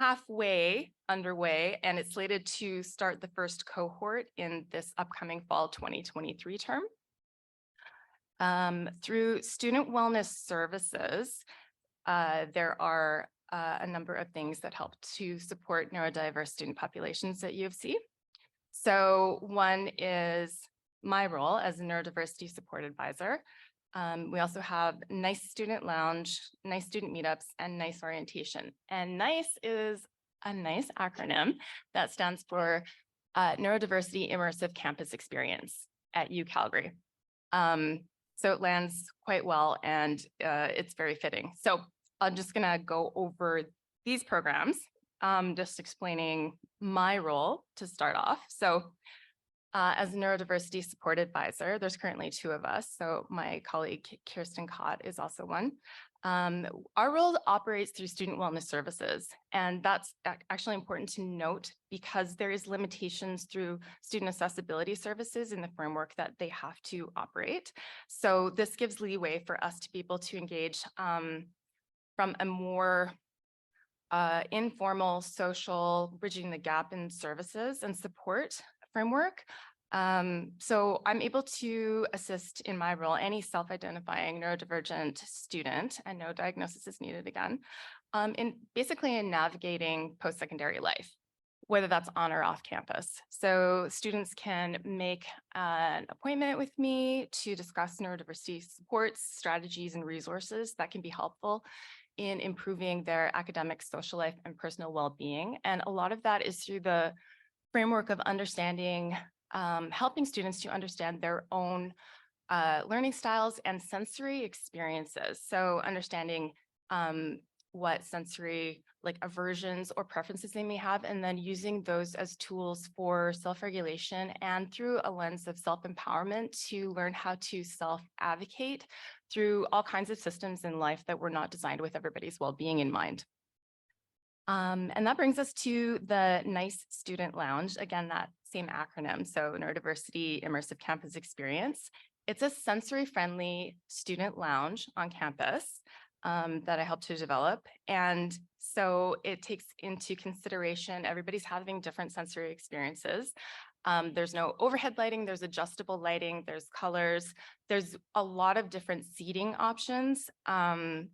halfway underway, and it's slated to start the first cohort in this upcoming fall 2023 term. Through student wellness services, there are a number of things that help to support neurodiverse student populations at U of C. So one is my role as a neurodiversity support advisor. We also have NICE Student Lounge, NICE Student Meetups, and NICE Orientation. And NICE is a nice acronym that stands for Neurodiversity Immersive Campus Experience at U Calgary. So it lands quite well, and it's very fitting. So I'm just gonna go over these programs, just explaining my role to start off. So as a neurodiversity support advisor, there's currently 2 of us. So my colleague Kirsten Cott is also one. Our role operates through student wellness services, and that's actually important to note because there is limitations through student accessibility services in the framework that they have to operate. So this gives leeway for us to be able to engage from a more informal, social, bridging the gap in services and support framework. So I'm able to assist in my role any self-identifying neurodivergent student, and no diagnosis is needed again, basically in navigating post-secondary life, whether that's on or off campus. So students can make an appointment with me to discuss neurodiversity supports, strategies, and resources that can be helpful in improving their academic, social life, and personal well-being. And a lot of that is through the framework of understanding, helping students to understand their own learning styles and sensory experiences. So understanding what sensory like aversions or preferences they may have, and then using those as tools for self-regulation and through a lens of self-empowerment to learn how to self-advocate through all kinds of systems in life that were not designed with everybody's well-being in mind. And that brings us to the NICE Student Lounge, again, that same acronym, so Neurodiversity Immersive Campus Experience. It's a sensory-friendly student lounge on campus that I helped to develop. And so it takes into consideration everybody's having different sensory experiences. There's no overhead lighting, there's adjustable lighting, there's colors, there's a lot of different seating options. And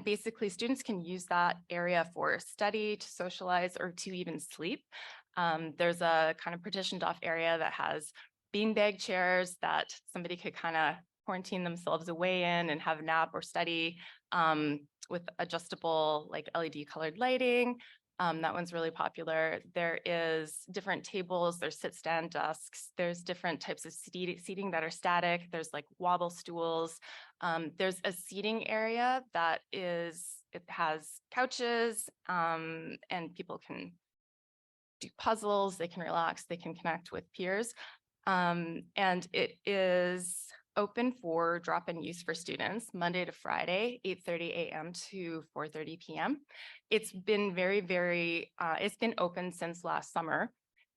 basically students can use that area for study, to socialize, or to even sleep. There's a kind of partitioned off area that has beanbag chairs that somebody could kind of quarantine themselves away in and have a nap or study, with adjustable like LED colored lighting. That one's really popular. There is different tables, there's sit stand desks, there's different types of seating that are static. There's like wobble stools. There's a seating area that it has couches, and people can do puzzles, they can relax, they can connect with peers. And it is open for drop-in use for students Monday to Friday, 8:30 a.m. to 4:30 p.m. It's been it's been open since last summer.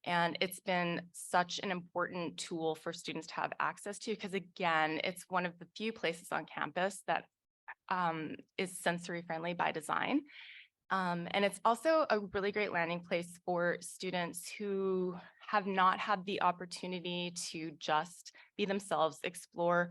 And it's been such an important tool for students to have access to, because again, it's one of the few places on campus that is sensory friendly by design. And it's also a really great landing place for students who have not had the opportunity to just be themselves, explore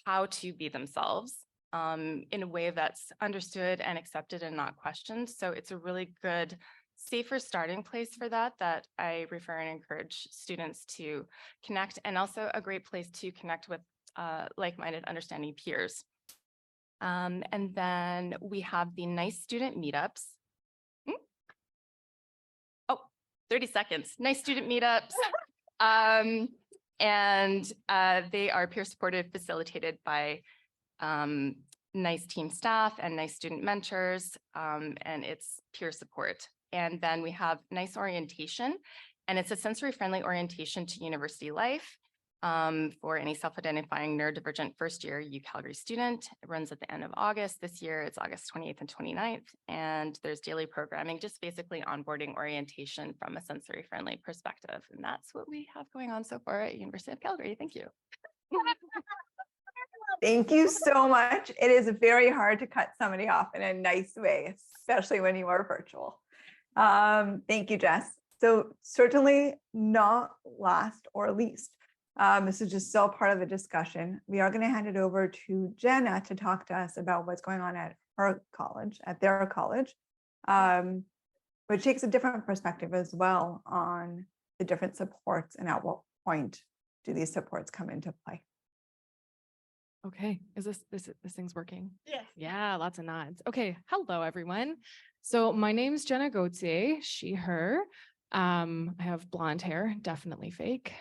how to be themselves in a way that's understood and accepted and not questioned. So it's a really good, safer starting place for that I refer and encourage students to connect, and also a great place to connect with like-minded, understanding peers. And then we have the nice student meetups. 30 seconds. Nice student meetups. And they are peer supported, facilitated by nice team staff and nice student mentors, and it's peer support. And then we have nice orientation, and it's a sensory friendly orientation to university life for any self-identifying neurodivergent first-year UCalgary student. It runs at the end of August. This year, it's August 28th and 29th, and there's daily programming, just basically onboarding orientation from a sensory-friendly perspective. And that's what we have going on so far at University of Calgary. Thank you. Thank you so much. It is very hard to cut somebody off in a nice way, especially when you are virtual. Thank you, Jess. So certainly not last or least, this is just still part of the discussion. We are going to hand it over to Jenna to talk to us about what's going on at her college, at their college, which takes a different perspective as well on the different supports and at what point do these supports come into play. Okay, is this thing's working? Yes. Yeah, lots of nods. Okay, hello everyone. So my name's Jenna Gauthier, she, her. I have blonde hair, definitely fake.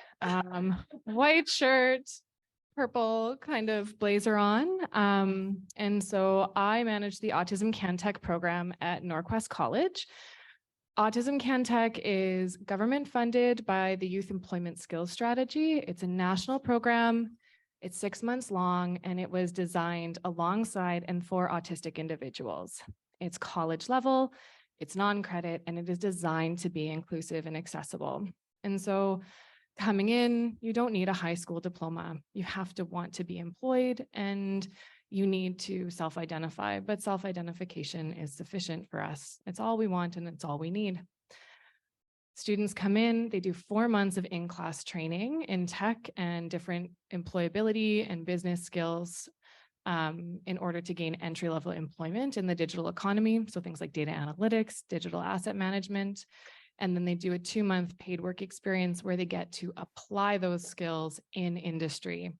White shirt, purple kind of blazer on. And so I manage the Autism CanTech program at Norquest College. Autism CanTech is government funded by the Youth Employment Skills Strategy. It's a national program. It's 6 months long, and it was designed alongside and for autistic individuals. It's college level, it's non-credit, and it is designed to be inclusive and accessible. And so coming in, you don't need a high school diploma. You have to want to be employed, and you need to self-identify, but self-identification is sufficient for us. It's all we want, and it's all we need. Students come in, they do 4 months of in-class training in tech and different employability and business skills in order to gain entry-level employment in the digital economy. So things like data analytics, digital asset management. And then they do a 2-month paid work experience where they get to apply those skills in industry.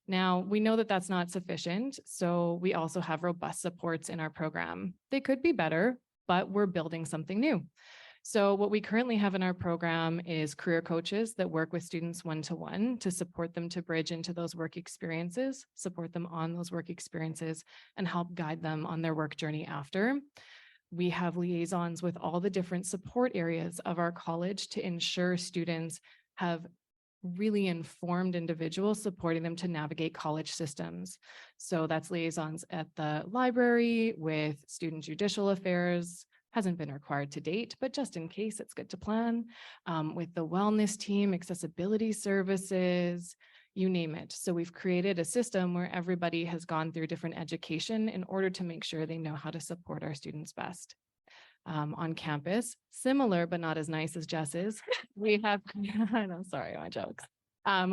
Now, we know that that's not sufficient, so we also have robust supports in our program. They could be better, but we're building something new. So what we currently have in our program is career coaches that work with students one-to-one to support them to bridge into those work experiences, support them on those work experiences, and help guide them on their work journey after. We have liaisons with all the different support areas of our college to ensure students have really informed individuals supporting them to navigate college systems. So that's liaisons at the library with student judicial affairs. Hasn't been required to date, but just in case, it's good to plan with the wellness team, accessibility services, you name it. So we've created a system where everybody has gone through different education in order to make sure they know how to support our students best. On campus, similar but not as nice as Jess's, we have, I know, sorry, my jokes.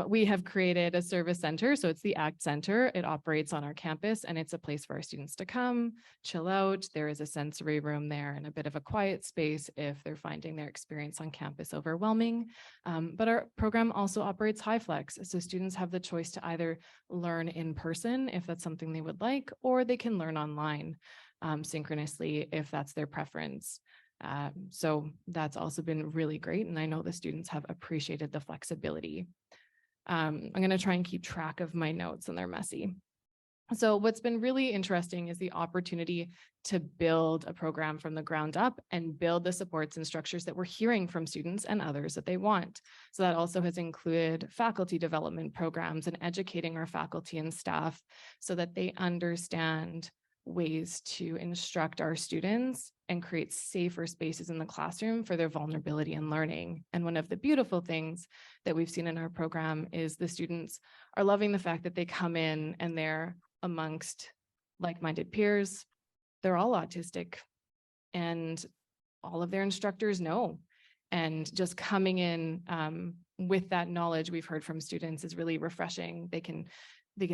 We have created a service center. So it's the ACT Center. It operates on our campus and it's a place for our students to come, chill out. There is a sensory room there and a bit of a quiet space if they're finding their experience on campus overwhelming. But our program also operates high flex. So students have the choice to either learn in person if that's something they would like, or they can learn online synchronously if that's their preference. So that's also been really great. And I know the students have appreciated the flexibility. I'm going to try and keep track of my notes and they're messy. So what's been really interesting is the opportunity to build a program from the ground up and build the supports and structures that we're hearing from students and others that they want. So that also has included faculty development programs and educating our faculty and staff so that they understand ways to instruct our students and create safer spaces in the classroom for their vulnerability and learning. And one of the beautiful things that we've seen in our program is the students are loving the fact that they come in and they're amongst like-minded peers. They're all autistic and all of their instructors know. And just coming in with that knowledge we've heard from students is really refreshing. They can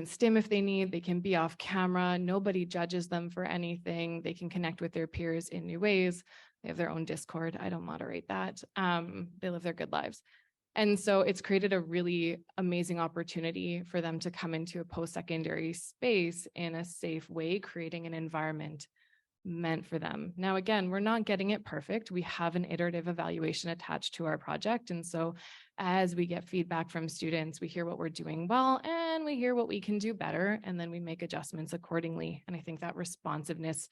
stim if they need, they can be off camera. Nobody judges them for anything. They can connect with their peers in new ways. They have their own Discord. I don't moderate that. They live their good lives. And so it's created a really amazing opportunity for them to come into a post-secondary space in a safe way, creating an environment meant for them. Now, again, we're not getting it perfect. We have an iterative evaluation attached to our project. And so as we get feedback from students, we hear what we're doing well and we hear what we can do better, and then we make adjustments accordingly. And I think that responsiveness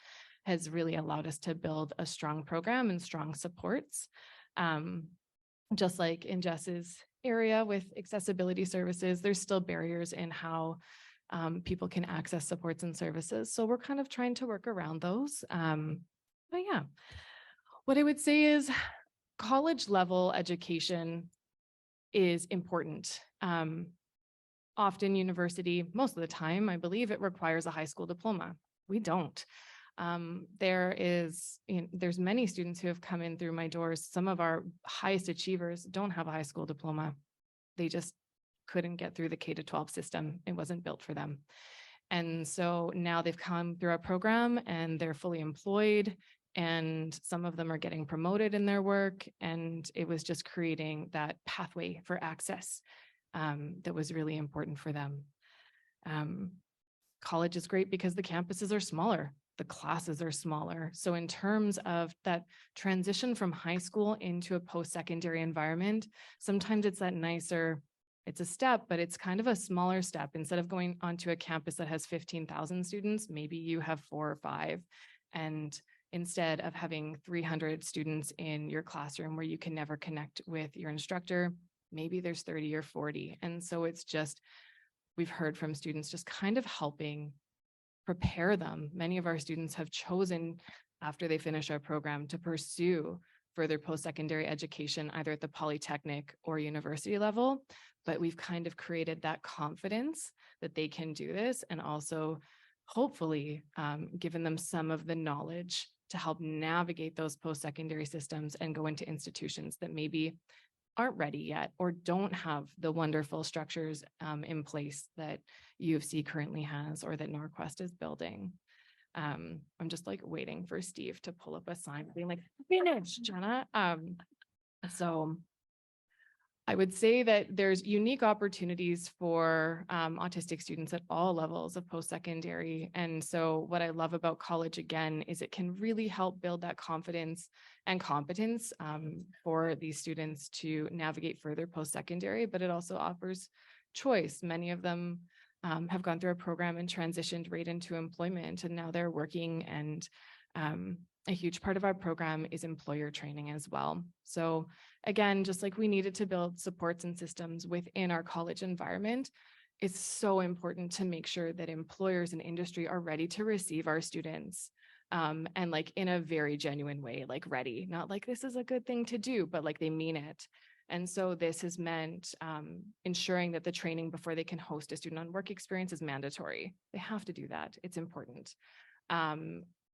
has really allowed us to build a strong program and strong supports. Just like in Jess's area with accessibility services, there's still barriers in how people can access supports and services. So we're kind of trying to work around those. But yeah, what I would say is college level education is important. Often university, most of the time, I believe it requires a high school diploma. We don't. There's many students who have come in through my doors. Some of our highest achievers don't have a high school diploma. They just couldn't get through the K-12 system. It wasn't built for them. And so now they've come through our program and they're fully employed, and some of them are getting promoted in their work. And it was just creating that pathway for access that was really important for them. College is great because the campuses are smaller. The classes are smaller. So in terms of that transition from high school into a post-secondary environment, sometimes it's that nicer, it's a step, but it's kind of a smaller step. Instead of going onto a campus that has 15,000 students, maybe you have 4 or 5. And instead of having 300 students in your classroom where you can never connect with your instructor, maybe there's 30 or 40. And so it's just, we've heard from students just kind of helping prepare them. Many of our students have chosen after they finish our program to pursue further post-secondary education, either at the polytechnic or university level, but we've kind of created that confidence that they can do this, and also hopefully given them some of the knowledge to help navigate those post-secondary systems and go into institutions that maybe aren't ready yet or don't have the wonderful structures in place that U of C currently has or that Norquest is building. I'm just like waiting for Steve to pull up a sign being like, finish, Jenna. So I would say that there's unique opportunities for autistic students at all levels of post-secondary. And so what I love about college, again, is it can really help build that confidence and competence for these students to navigate further post-secondary, but it also offers choice. Many of them have gone through a program and transitioned right into employment, and now they're working. And a huge part of our program is employer training as well. So again, just like we needed to build supports and systems within our college environment, it's so important to make sure that employers and industry are ready to receive our students, and like in a very genuine way, like ready, not like this is a good thing to do, but like they mean it. And so this has meant ensuring that the training before they can host a student on work experience is mandatory. They have to do that. It's important.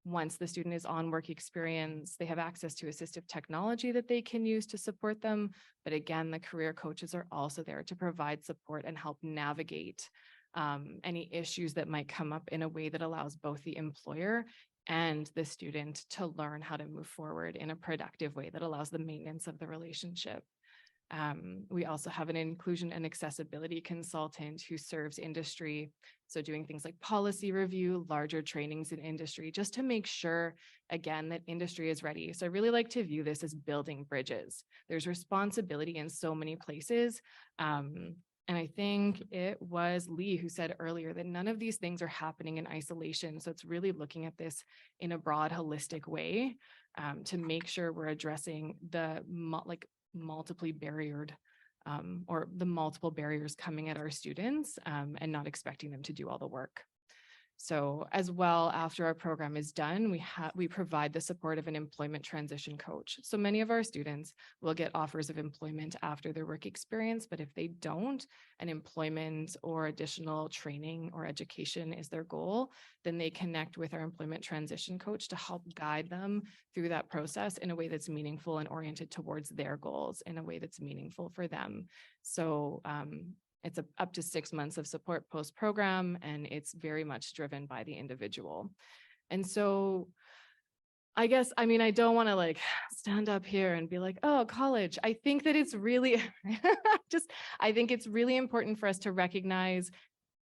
Once the student is on work experience, they have access to assistive technology that they can use to support them. But again, the career coaches are also there to provide support and help navigate any issues that might come up in a way that allows both the employer and the student to learn how to move forward in a productive way that allows the maintenance of the relationship. We also have an inclusion and accessibility consultant who serves industry. So doing things like policy review, larger trainings in industry, just to make sure, again, that industry is ready. So I really like to view this as building bridges. There's responsibility in so many places. And I think it was Lee who said earlier that none of these things are happening in isolation. So it's really looking at this in a broad, holistic way to make sure we're addressing the multiply barriered or the multiple barriers coming at our students and not expecting them to do all the work. So as well, after our program is done, we provide the support of an employment transition coach. So many of our students will get offers of employment after their work experience, but if they don't, an employment or additional training or education is their goal, then they connect with our employment transition coach to help guide them through that process in a way that's meaningful and oriented towards their goals in a way that's meaningful for them. So it's up to 6 months of support post-program, and it's very much driven by the individual. And so I guess, I mean, I don't want to stand up here and be like, oh, college. I think that it's really, I think it's really important for us to recognize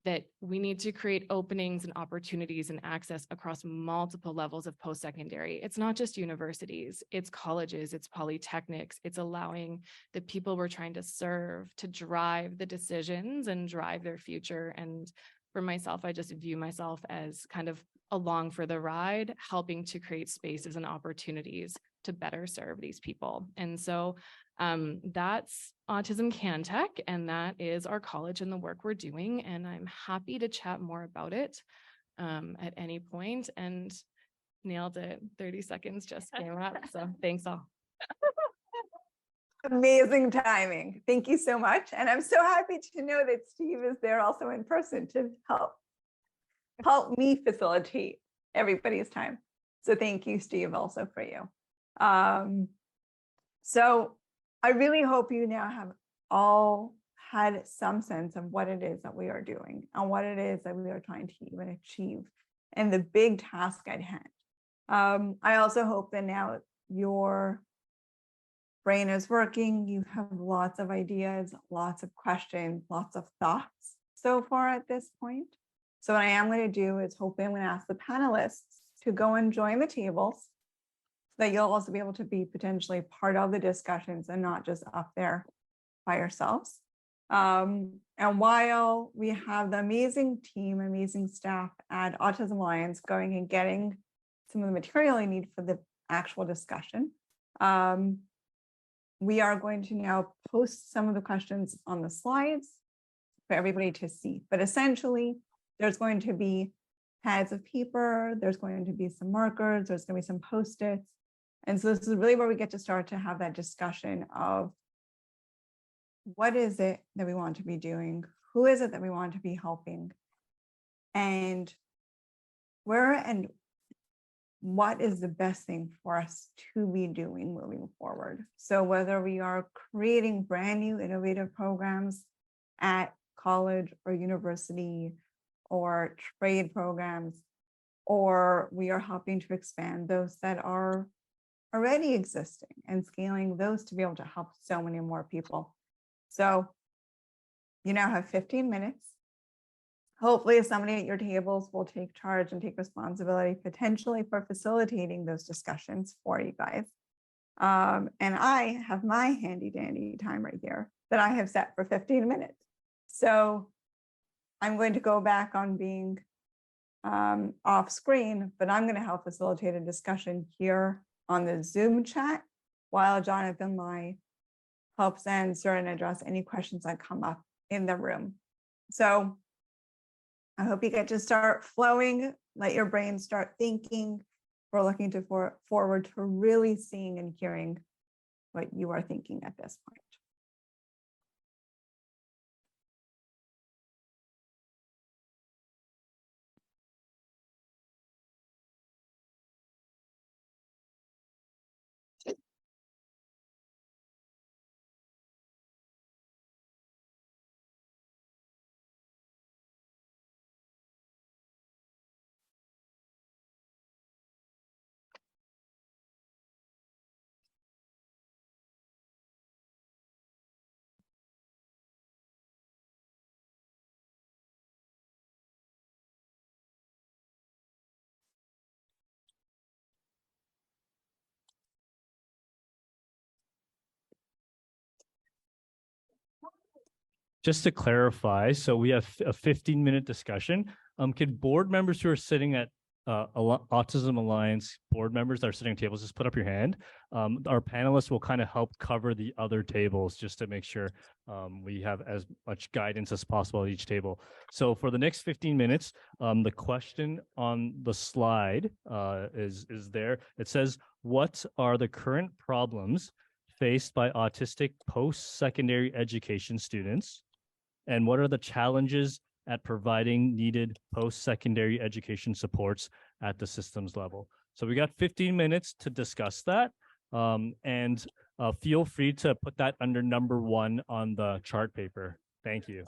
that we need to create openings and opportunities and access across multiple levels of post-secondary. It's not just universities, it's colleges, it's polytechnics, it's allowing the people we're trying to serve to drive the decisions and drive their future. And for myself, I just view myself as kind of along for the ride, helping to create spaces and opportunities to better serve these people. And so that's Autism CanTech, and that is our college and the work we're doing. And I'm happy to chat more about it at any point. And nailed it. 30 seconds just came up. So thanks all. Amazing timing. Thank you so much. And I'm so happy to know that Steve is there also in person to help me facilitate everybody's time. So thank you, Steve, also for you. So I really hope you now have all had some sense of what it is that we are doing and what it is that we are trying to even achieve and the big task at hand. I also hope that now your brain is working, you have lots of ideas, lots of questions, lots of thoughts so far at this point. So what I am going to do is hopefully I'm going to ask the panelists to go and join the tables, that you'll also be able to be potentially part of the discussions and not just up there by yourselves. And while we have the amazing team, amazing staff at Autism Alliance going and getting some of the material you need for the actual discussion, we are going to now post some of the questions on the slides for everybody to see. But essentially, there's going to be pads of paper, there's going to be some markers, there's going to be some Post-its. And so this is really where we get to start to have that discussion of what is it that we want to be doing? Who is it that we want to be helping? And where and what is the best thing for us to be doing moving forward? So whether we are creating brand new innovative programs at college or university or trade programs, or we are helping to expand those that are already existing and scaling those to be able to help so many more people. So you now have 15 minutes. Hopefully somebody at your tables will take charge and take responsibility potentially for facilitating those discussions for you guys. And I have my handy dandy time right here that I have set for 15 minutes. So I'm going to go back on being off screen, but I'm going to help facilitate a discussion here on the Zoom chat while Jonathan Lai helps answer and address any questions that come up in the room. So I hope you get to start flowing, let your brain start thinking. We're looking forward to really seeing and hearing what you are thinking at this point. just to clarify, so we have a 15-minute discussion. Could board members who are sitting at Autism Alliance board members that are sitting at tables, just put up your hand. Our panelists will kind of help cover the other tables just to make sure we have as much guidance as possible at each table. So for the next 15 minutes, the question on the slide is there. It says, what are the current problems faced by autistic post-secondary education students? And what are the challenges at providing needed post-secondary education supports at the systems level? So we got 15 minutes to discuss that. And feel free to put that under number 1 on the chart paper. Thank you.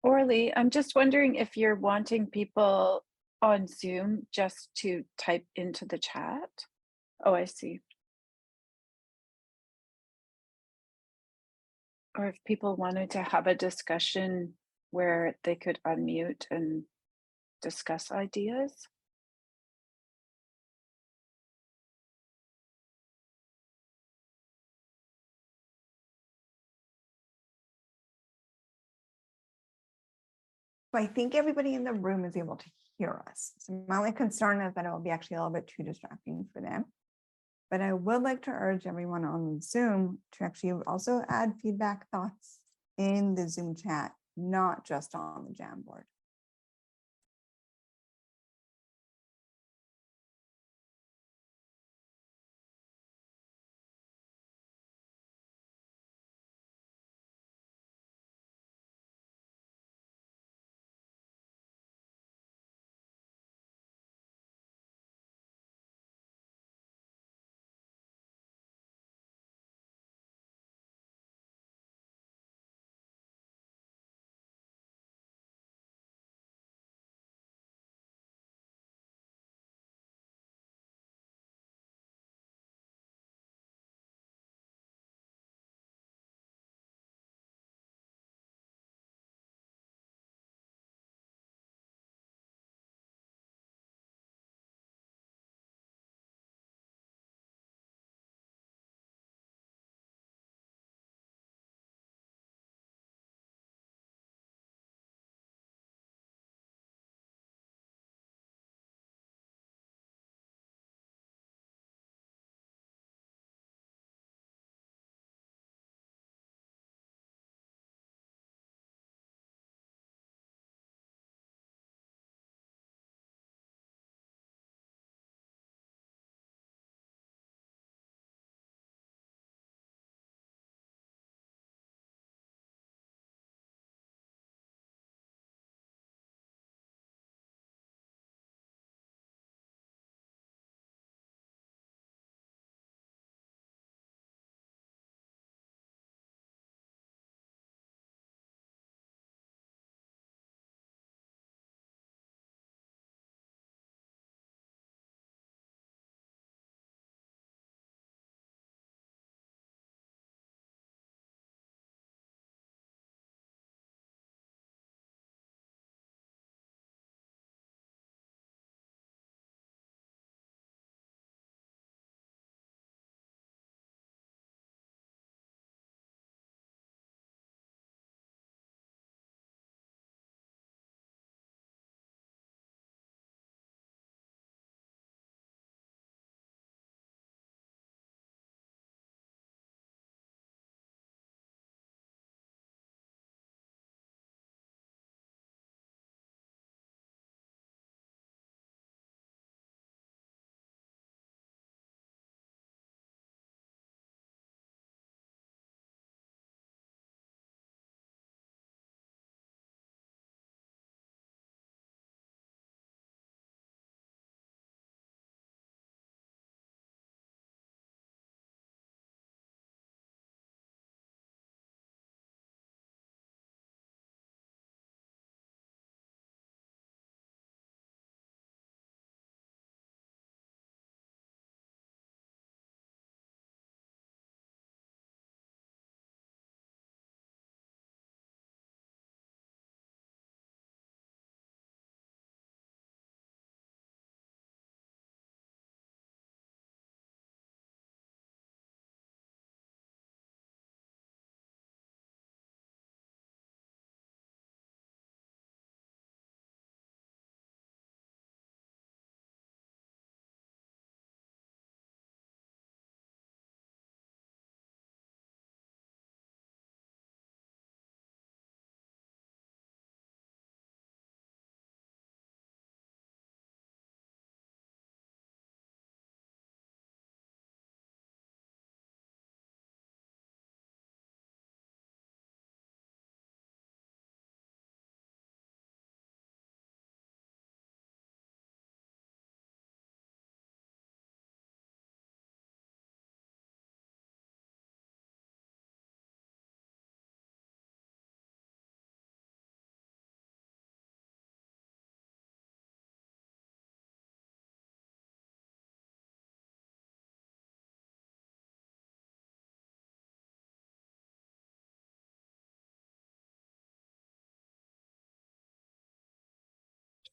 Orly, I'm just wondering if you're wanting people on Zoom just to type into the chat. Oh, I see. Or if people wanted to have a discussion where they could unmute and discuss ideas. So I think everybody in the room is able to hear us. So my only concern is that it will be actually a little bit too distracting for them. But I would like to urge everyone on Zoom to actually also add feedback, thoughts in the Zoom chat, not just on the Jamboard.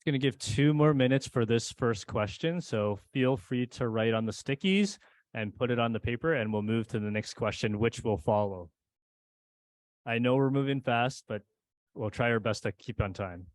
Going to give 2 more minutes for this first question. So feel free to write on the stickies and put it on the paper, and we'll move to the next question, which will follow. I know we're moving fast, but we'll try our best to keep on time.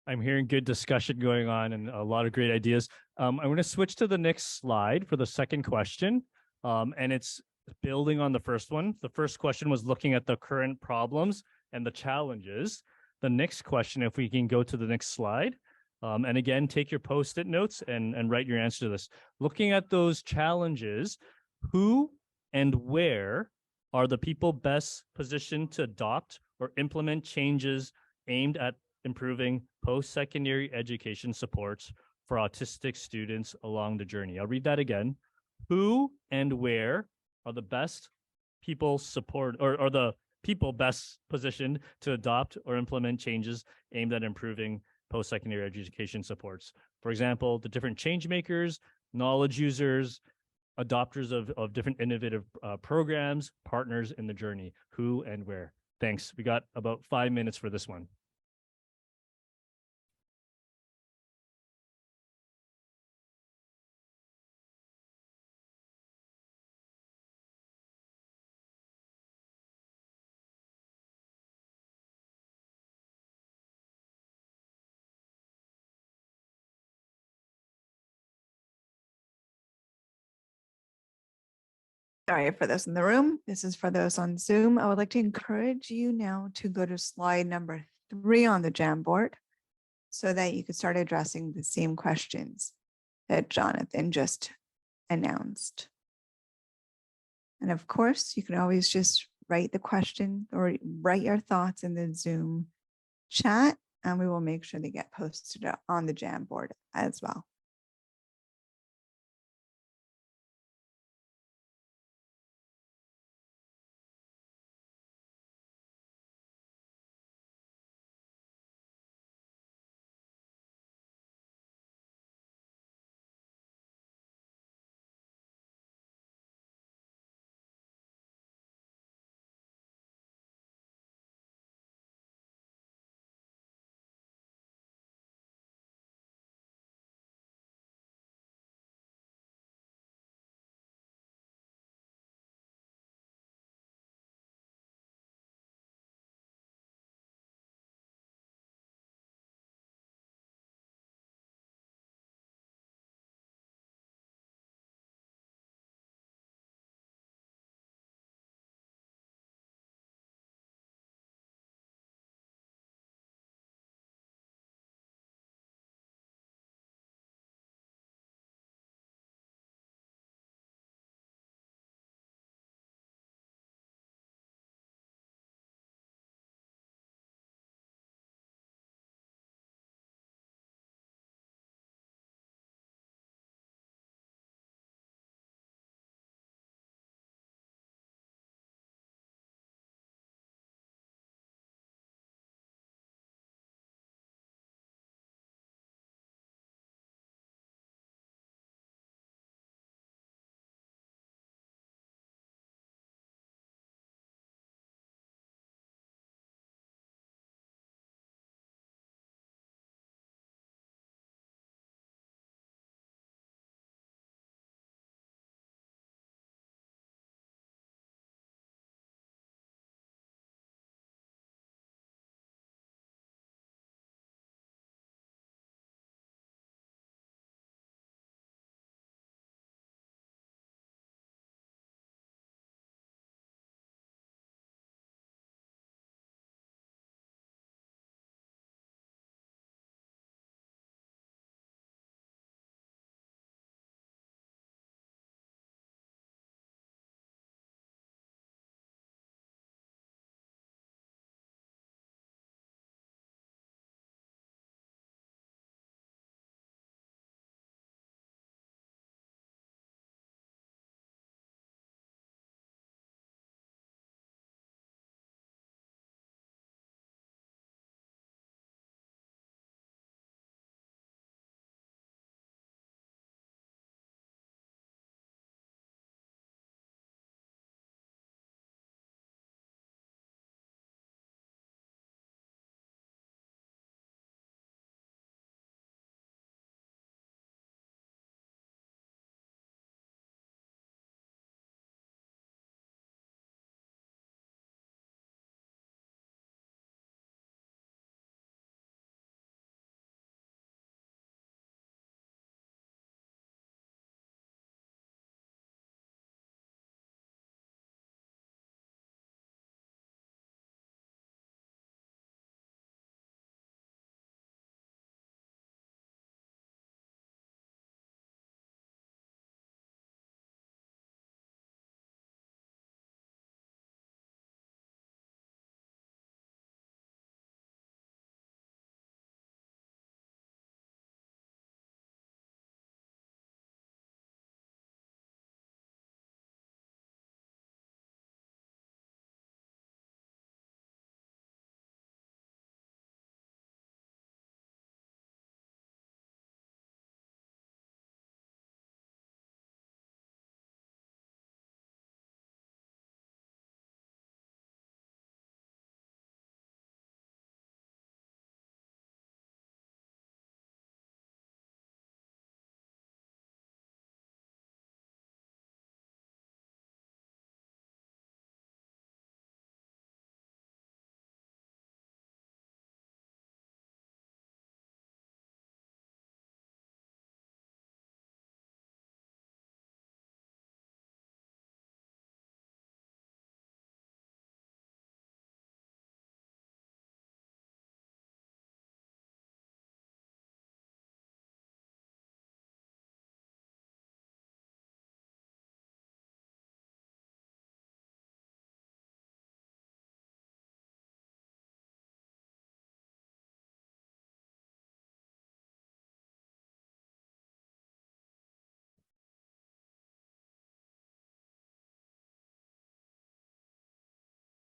I'm hearing good discussion going on and a lot of great ideas. I'm going to switch to the next slide for the second question. And it's building on the first one. The first question was looking at the current problems and the challenges. The next question, if we can go to the next slide. And again, take your Post-it notes and write your answer to this. Looking at those challenges, who and where are the people best positioned to adopt or implement changes aimed at improving post-secondary education supports for autistic students along the journey? I'll read that again. Who and where are the best people support or the people best positioned to adopt or implement changes aimed at improving post-secondary education supports? For example, the different change makers, knowledge users, adopters of different innovative programs, partners in the journey. Who and where? Thanks. We got about 5 minutes for this one. Sorry for those in the room. This is for those on Zoom. I would like to encourage you now to go to slide number 3 on the Jamboard so that you could start addressing the same questions that Jonathan just announced. And of course, you can always just write the question or write your thoughts in the Zoom chat, and we will make sure they get posted on the Jamboard as well.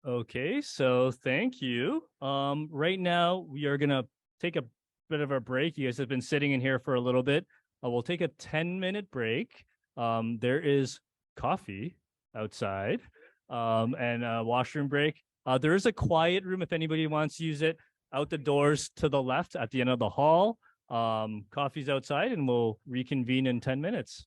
Okay, so thank you. Right now we are gonna take a bit of a break. You guys have been sitting in here for a little bit. We'll take a 10-minute break. There is coffee outside, and a washroom break. There is a quiet room if anybody wants to use it out the doors to the left at the end of the hall. Coffee's outside, and we'll reconvene in 10 minutes.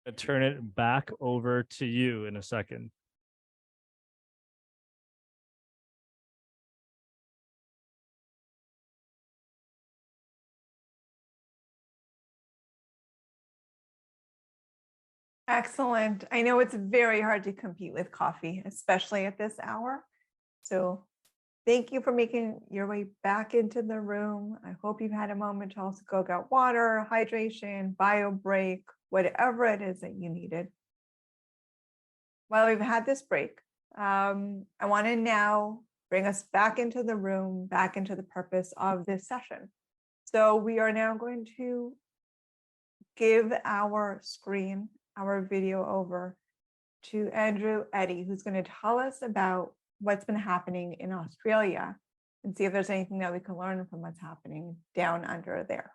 I turn it back over to you in a second. Excellent. I know it's very hard to compete with coffee, especially at this hour. So thank you for making your way back into the room. I hope you've had a moment to also go get water, hydration, bio break, whatever it is that you needed. While we've had this break, I want to now bring us back into the room, back into the purpose of this session. So we are now going to give our screen, our video over to Andrew Eddy, who's going to tell us about what's been happening in Australia and see if there's anything that we can learn from what's happening down under there.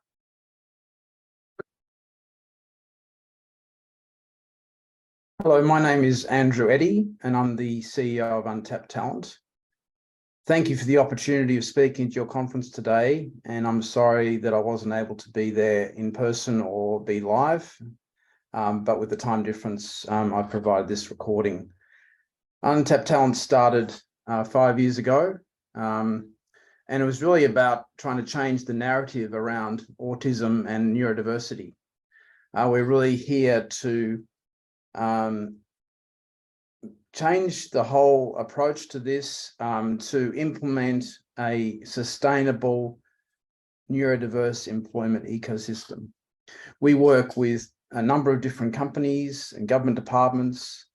Hello, my name is Andrew Eddy, and I'm the CEO of Untapped Talent. Thank you for the opportunity of speaking to your conference today, and I'm sorry that I wasn't able to be there in person or be live, but with the time difference, I provided this recording. Untapped Talent started 5 years ago, and it was really about trying to change the narrative around autism and neurodiversity. We're really here to change the whole approach to this, to implement a sustainable neurodiverse employment ecosystem. We work with a number of different companies and government departments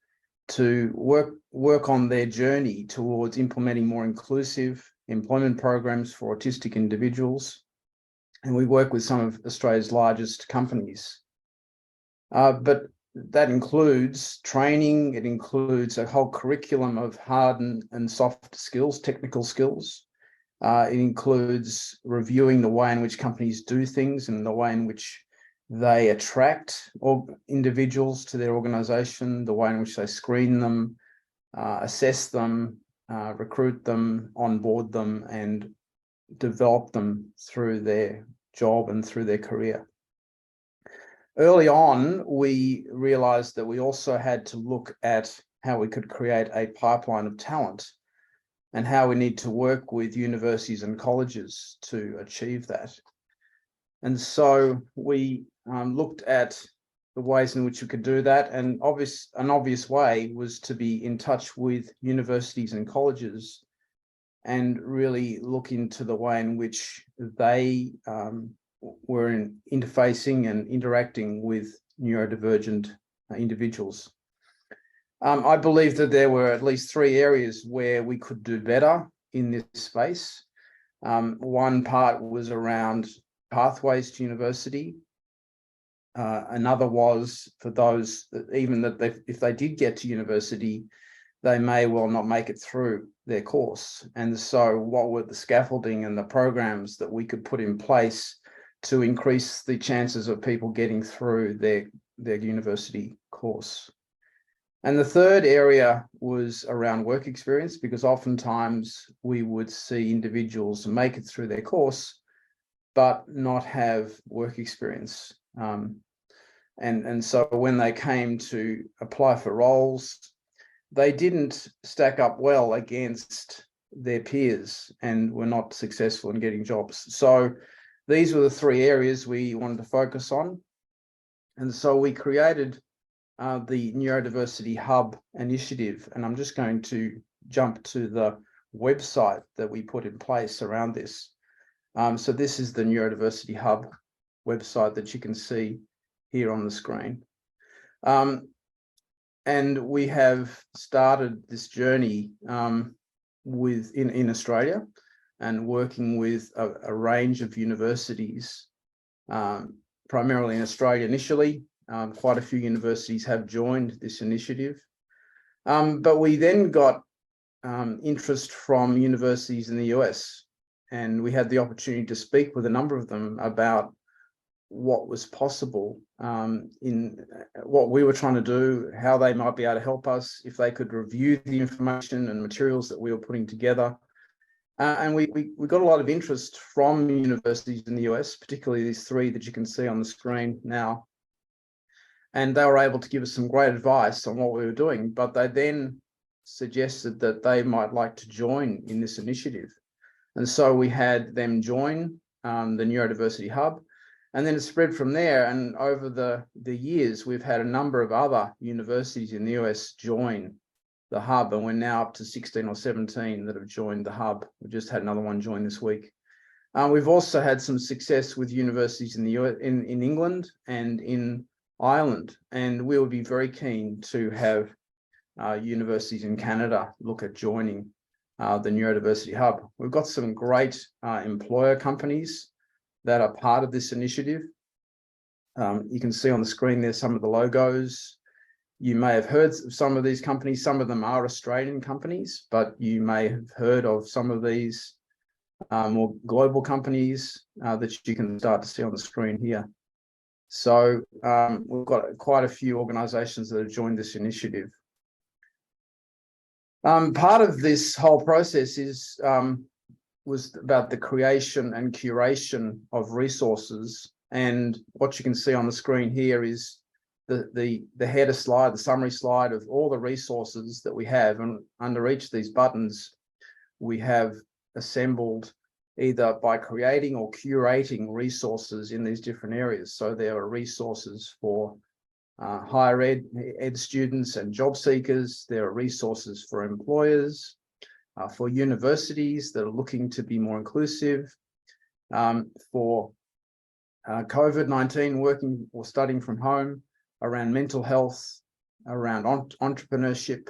to work on their journey towards implementing more inclusive employment programs for autistic individuals. And we work with some of Australia's largest companies. But that includes training, it includes a whole curriculum of hard and soft skills, technical skills. It includes reviewing the way in which companies do things and the way in which they attract individuals to their organisation, the way in which they screen them, assess them, recruit them, onboard them, and develop them through their job and through their career. Early on, we realised that we also had to look at how we could create a pipeline of talent and how we need to work with universities and colleges to achieve that. And so we looked at the ways in which we could do that, and an obvious way was to be in touch with universities and colleges and really look into the way in which they were interfacing and interacting with neurodivergent individuals. I believe that there were at least 3 areas where we could do better in this space. One part was around pathways to university. Another was for those that even that if they did get to university, they may well not make it through their course. And so what were the scaffolding and the programs that we could put in place to increase the chances of people getting through their university course? And the third area was around work experience, because oftentimes we would see individuals make it through their course, but not have work experience. And so when they came to apply for roles, they didn't stack up well against their peers and were not successful in getting jobs. So these were the 3 areas we wanted to focus on. And so we created the Neurodiversity Hub initiative. And I'm just going to jump to the website that we put in place around this. So this is the Neurodiversity Hub website that you can see here on the screen. And we have started this journey in Australia and working with a range of universities, primarily in Australia initially. Quite a few universities have joined this initiative. But we then got interest from universities in the US, and we had the opportunity to speak with a number of them about what was possible in what we were trying to do, how they might be able to help us, if they could review the information and materials that we were putting together. And we got a lot of interest from universities in the US, particularly these 3 that you can see on the screen now. And they were able to give us some great advice on what we were doing, but they then suggested that they might like to join in this initiative. And so we had them join the Neurodiversity Hub, and then it spread from there. And over the years, we've had a number of other universities in the US join the hub, and we're now up to 16 or 17 that have joined the hub. We just had another one join this week. We've also had some success with universities in the US, in England and in Ireland, and we would be very keen to have universities in Canada look at joining the Neurodiversity Hub. We've got some great employer companies that are part of this initiative. You can see on the screen there some of the logos. You may have heard of some of these companies. Some of them are Australian companies, but you may have heard of some of these more global companies that you can start to see on the screen here. So we've got quite a few organisations that have joined this initiative. Part of this whole process was about the creation and curation of resources. And what you can see on the screen here is the header slide, the summary slide of all the resources that we have. And under each of these buttons, we have assembled either by creating or curating resources in these different areas. So there are resources for higher ed students and job seekers. There are resources for employers, for universities that are looking to be more inclusive, for COVID-19 working or studying from home, around mental health, around entrepreneurship,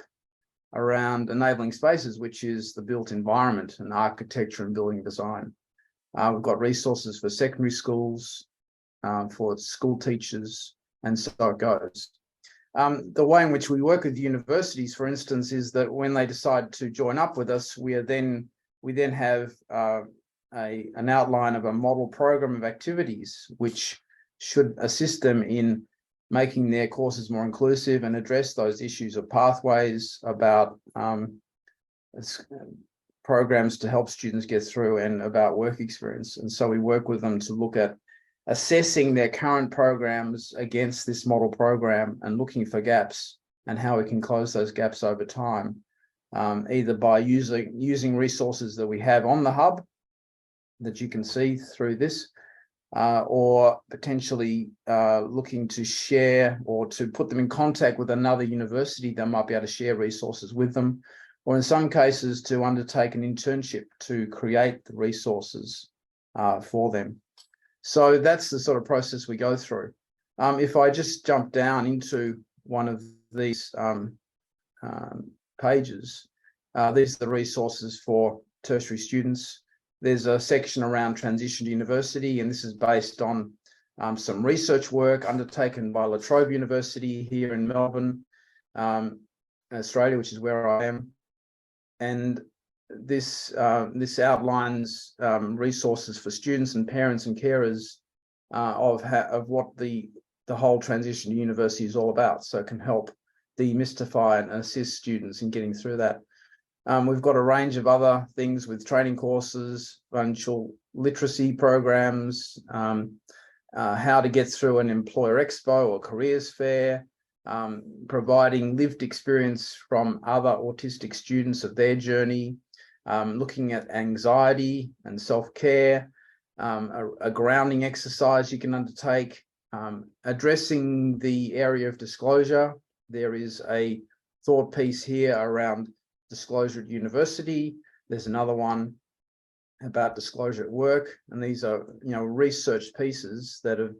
around enabling spaces, which is the built environment and architecture and building design. We've got resources for secondary schools, for school teachers, and so it goes. The way in which we work with universities, for instance, is that when they decide to join up with us, we then have an outline of a model program of activities which should assist them in making their courses more inclusive and address those issues of pathways, about programs to help students get through, and about work experience. And so we work with them to look at assessing their current programs against this model program and looking for gaps and how we can close those gaps over time, either by using resources that we have on the hub that you can see through this, or potentially looking to share or to put them in contact with another university that might be able to share resources with them, or in some cases to undertake an internship to create the resources for them. So that's the sort of process we go through. If I just jump down into one of these pages, these are the resources for tertiary students. There's a section around transition to university, and this is based on some research work undertaken by La Trobe University here in Melbourne, Australia, which is where I am. And this outlines resources for students and parents and carers of what the whole transition to university is all about, so it can help demystify and assist students in getting through that. We've got a range of other things with training courses, financial literacy programs, how to get through an employer expo or careers fair, providing lived experience from other autistic students of their journey, looking at anxiety and self-care, a grounding exercise you can undertake, addressing the area of disclosure. There is a thought piece here around disclosure at university. There's another one about disclosure at work, and these are research pieces that have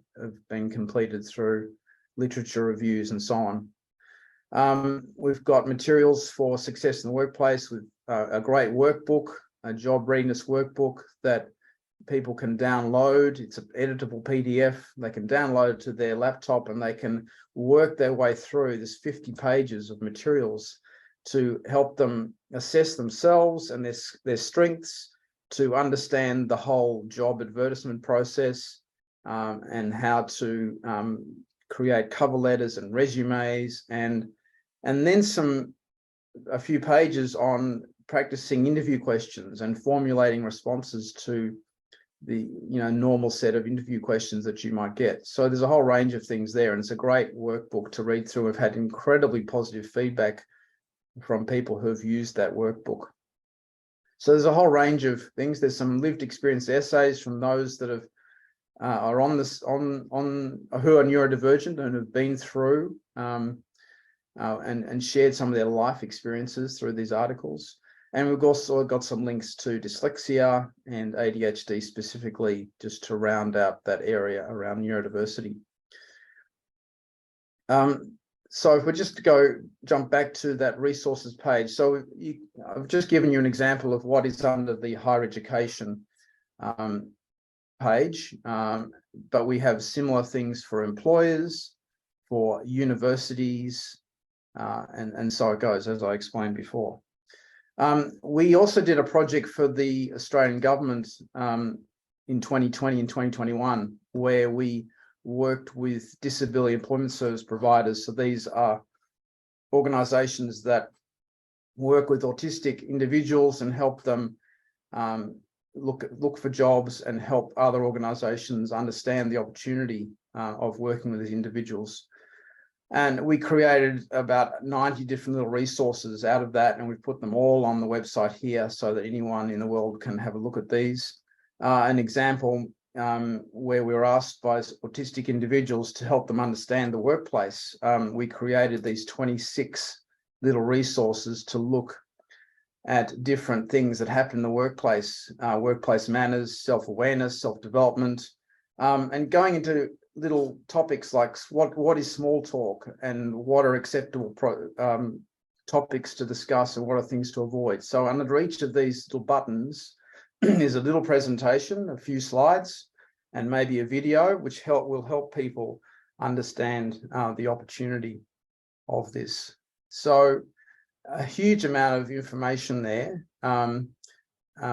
been completed through literature reviews and so on. We've got materials for success in the workplace with a great workbook, a job readiness workbook that people can download. It's an editable PDF. They can download it to their laptop and they can work their way through this 50 pages of materials to help them assess themselves and their strengths, to understand the whole job advertisement process, and how to create cover letters and resumes, and then a few pages on practicing interview questions and formulating responses to normal set of interview questions that you might get. So there's a whole range of things there, and it's a great workbook to read through. We've had incredibly positive feedback from people who've used that workbook. So there's a whole range of things. There's some lived experience essays from those that have are on this who are neurodivergent and have been through and shared some of their life experiences through these articles. And we've also got some links to dyslexia and ADHD specifically, just to round out that area around neurodiversity. So if we just jump back to that resources page. So I've just given you an example of what is under the higher education page, but we have similar things for employers, for universities, and so it goes, as I explained before. We also did a project for the Australian government in 2020 and 2021, where we worked with disability employment service providers. So these are organisations that work with autistic individuals and help them look for jobs and help other organisations understand the opportunity of working with these individuals. And we created about 90 different little resources out of that, and we've put them all on the website here so that anyone in the world can have a look at these. An example where we were asked by autistic individuals to help them understand the workplace. We created these 26 little resources to look at different things that happen in the workplace, workplace manners, self-awareness, self-development, and going into little topics like what is small talk and what are acceptable topics to discuss and what are things to avoid. So under each of these little buttons is a little presentation, a few slides, and maybe a video, which will help people understand the opportunity of this. So a huge amount of information there.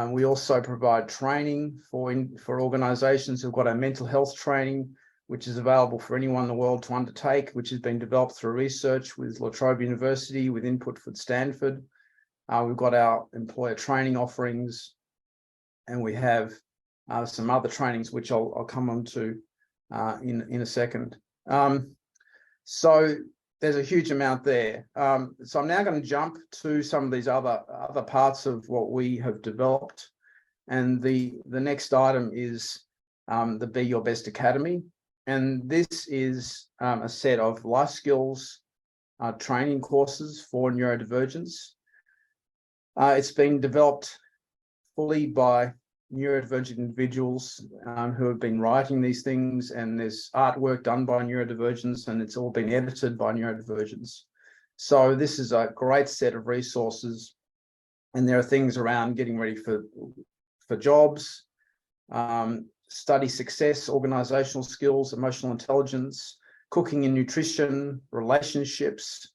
We also provide training for organisations who've got a mental health training, which is available for anyone in the world to undertake, which has been developed through research with La Trobe University, with input from Stanford. We've got our employer training offerings, and we have some other trainings, which I'll come on to in a second. So there's a huge amount there. So I'm now going to jump to some of these other parts of what we have developed. And the next item is the Be Your Best Academy. And this is a set of life skills training courses for neurodivergence. It's been developed fully by neurodivergent individuals who have been writing these things, and there's artwork done by neurodivergents, and it's all been edited by neurodivergents. So this is a great set of resources, and there are things around getting ready for jobs, study success, organizational skills, emotional intelligence, cooking and nutrition, relationships.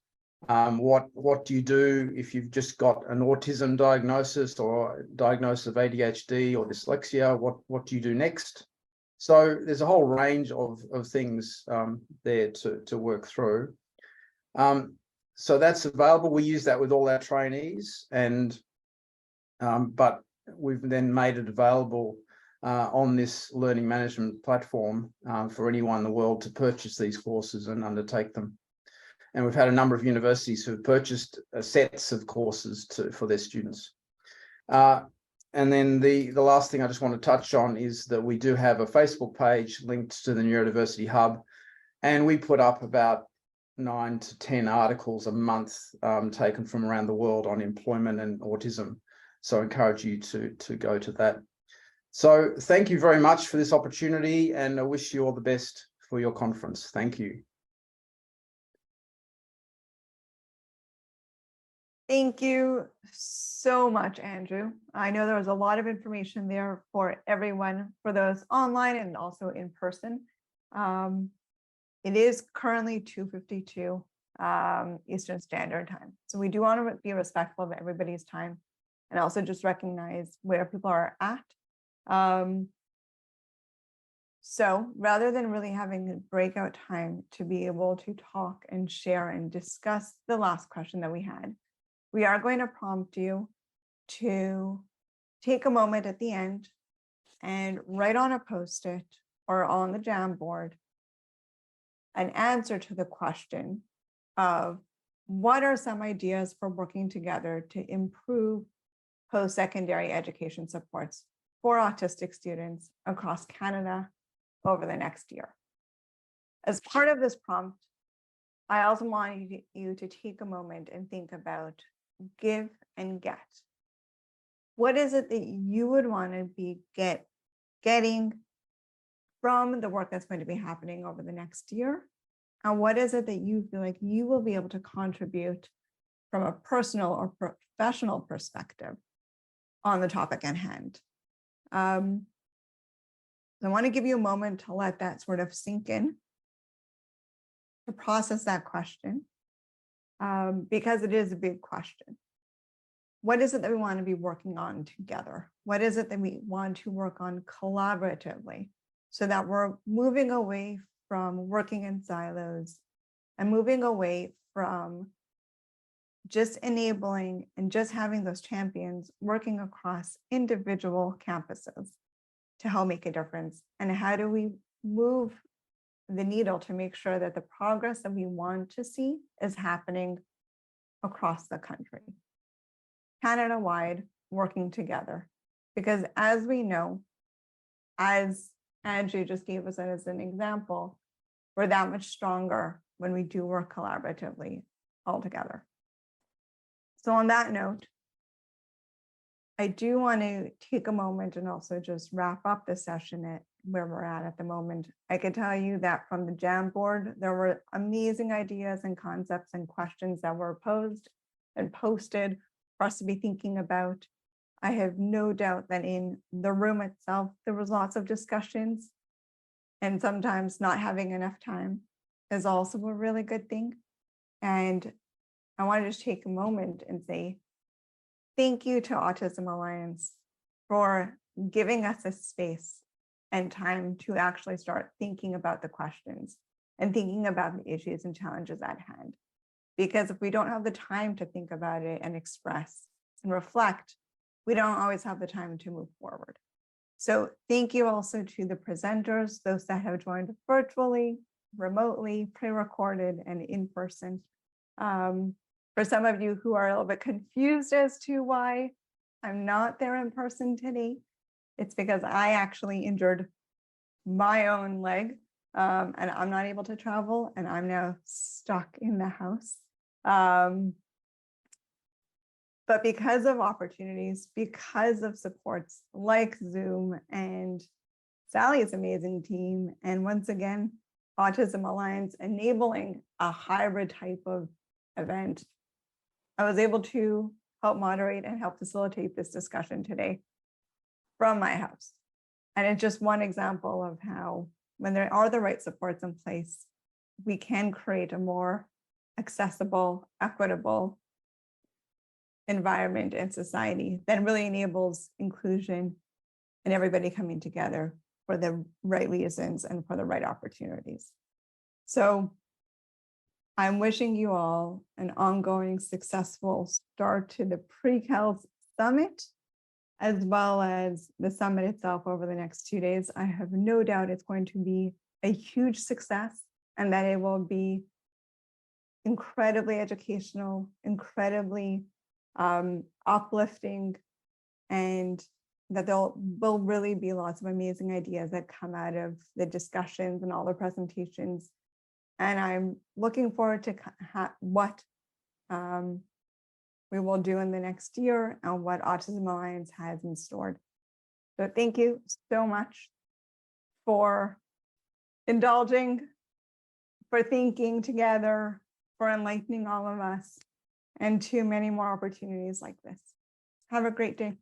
What do you do if you've just got an autism diagnosis or diagnosis of ADHD or dyslexia? What do you do next? So there's a whole range of things there to work through. So that's available. We use that with all our trainees, and but we've then made it available on this learning management platform for anyone in the world to purchase these courses and undertake them. And we've had a number of universities who have purchased sets of courses for their students. And then the last thing I just want to touch on is that we do have a Facebook page linked to the Neurodiversity Hub, and we put up about 9 to 10 articles a month taken from around the world on employment and autism. So I encourage you to go to that. So thank you very much for this opportunity, and I wish you all the best for your conference. Thank you. Thank you so much, Andrew. I know there was a lot of information there for everyone, for those online and also in person. It is currently 2:52 Eastern Standard Time. So we do want to be respectful of everybody's time and also just recognize where people are at. So rather than really having a breakout time to be able to talk and share and discuss the last question that we had, we are going to prompt you to take a moment at the end and write on a Post-it or on the Jamboard an answer to the question of what are some ideas for working together to improve post-secondary education supports for autistic students across Canada over the next year. As part of this prompt, I also want you to take a moment and think about give and get. What is it that you would want to be getting from the work that's going to be happening over the next year? And what is it that you feel like you will be able to contribute from a personal or professional perspective on the topic at hand? I want to give you a moment to let that sort of sink in, to process that question, because it is a big question. What is it that we want to be working on together? What is it that we want to work on collaboratively so that we're moving away from working in silos and moving away from just enabling and just having those champions working across individual campuses to help make a difference? And how do we move the needle to make sure that the progress that we want to see is happening across the country, Canada-wide, working together? Because as we know, as Andrew just gave us as an example, we're that much stronger when we do work collaboratively all together. So on that note, I do want to take a moment and also just wrap up the session at where we're at the moment. I can tell you that from the Jamboard, there were amazing ideas and concepts and questions that were posed and posted for us to be thinking about. I have no doubt that in the room itself, there was lots of discussions, and sometimes not having enough time is also a really good thing. And I want to just take a moment and say thank you to Autism Alliance for giving us a space and time to actually start thinking about the questions and thinking about the issues and challenges at hand. Because if we don't have the time to think about it and express and reflect, we don't always have the time to move forward. So thank you also to the presenters, those that have joined virtually, remotely, pre-recorded, and in person. For some of you who are a little bit confused as to why I'm not there in person today, it's because I actually injured my own leg, and I'm not able to travel, and I'm now stuck in the house. But because of opportunities, because of supports like Zoom and Sally's amazing team, and once again, Autism Alliance enabling a hybrid type of event, I was able to help moderate and help facilitate this discussion today from my house. And it's just one example of how, when there are the right supports in place, we can create a more accessible, equitable environment and society that really enables inclusion and everybody coming together for the right reasons and for the right opportunities. So I'm wishing you all an ongoing successful start to the pre-CALS summit, as well as the summit itself over the next 2 days. I have no doubt it's going to be a huge success and that it will be incredibly educational, incredibly uplifting, and that there will really be lots of amazing ideas that come out of the discussions and all the presentations. And I'm looking forward to what we will do in the next year and what Autism Alliance has in store. So thank you so much for indulging, for thinking together, for enlightening all of us, and to many more opportunities like this. Have a great day.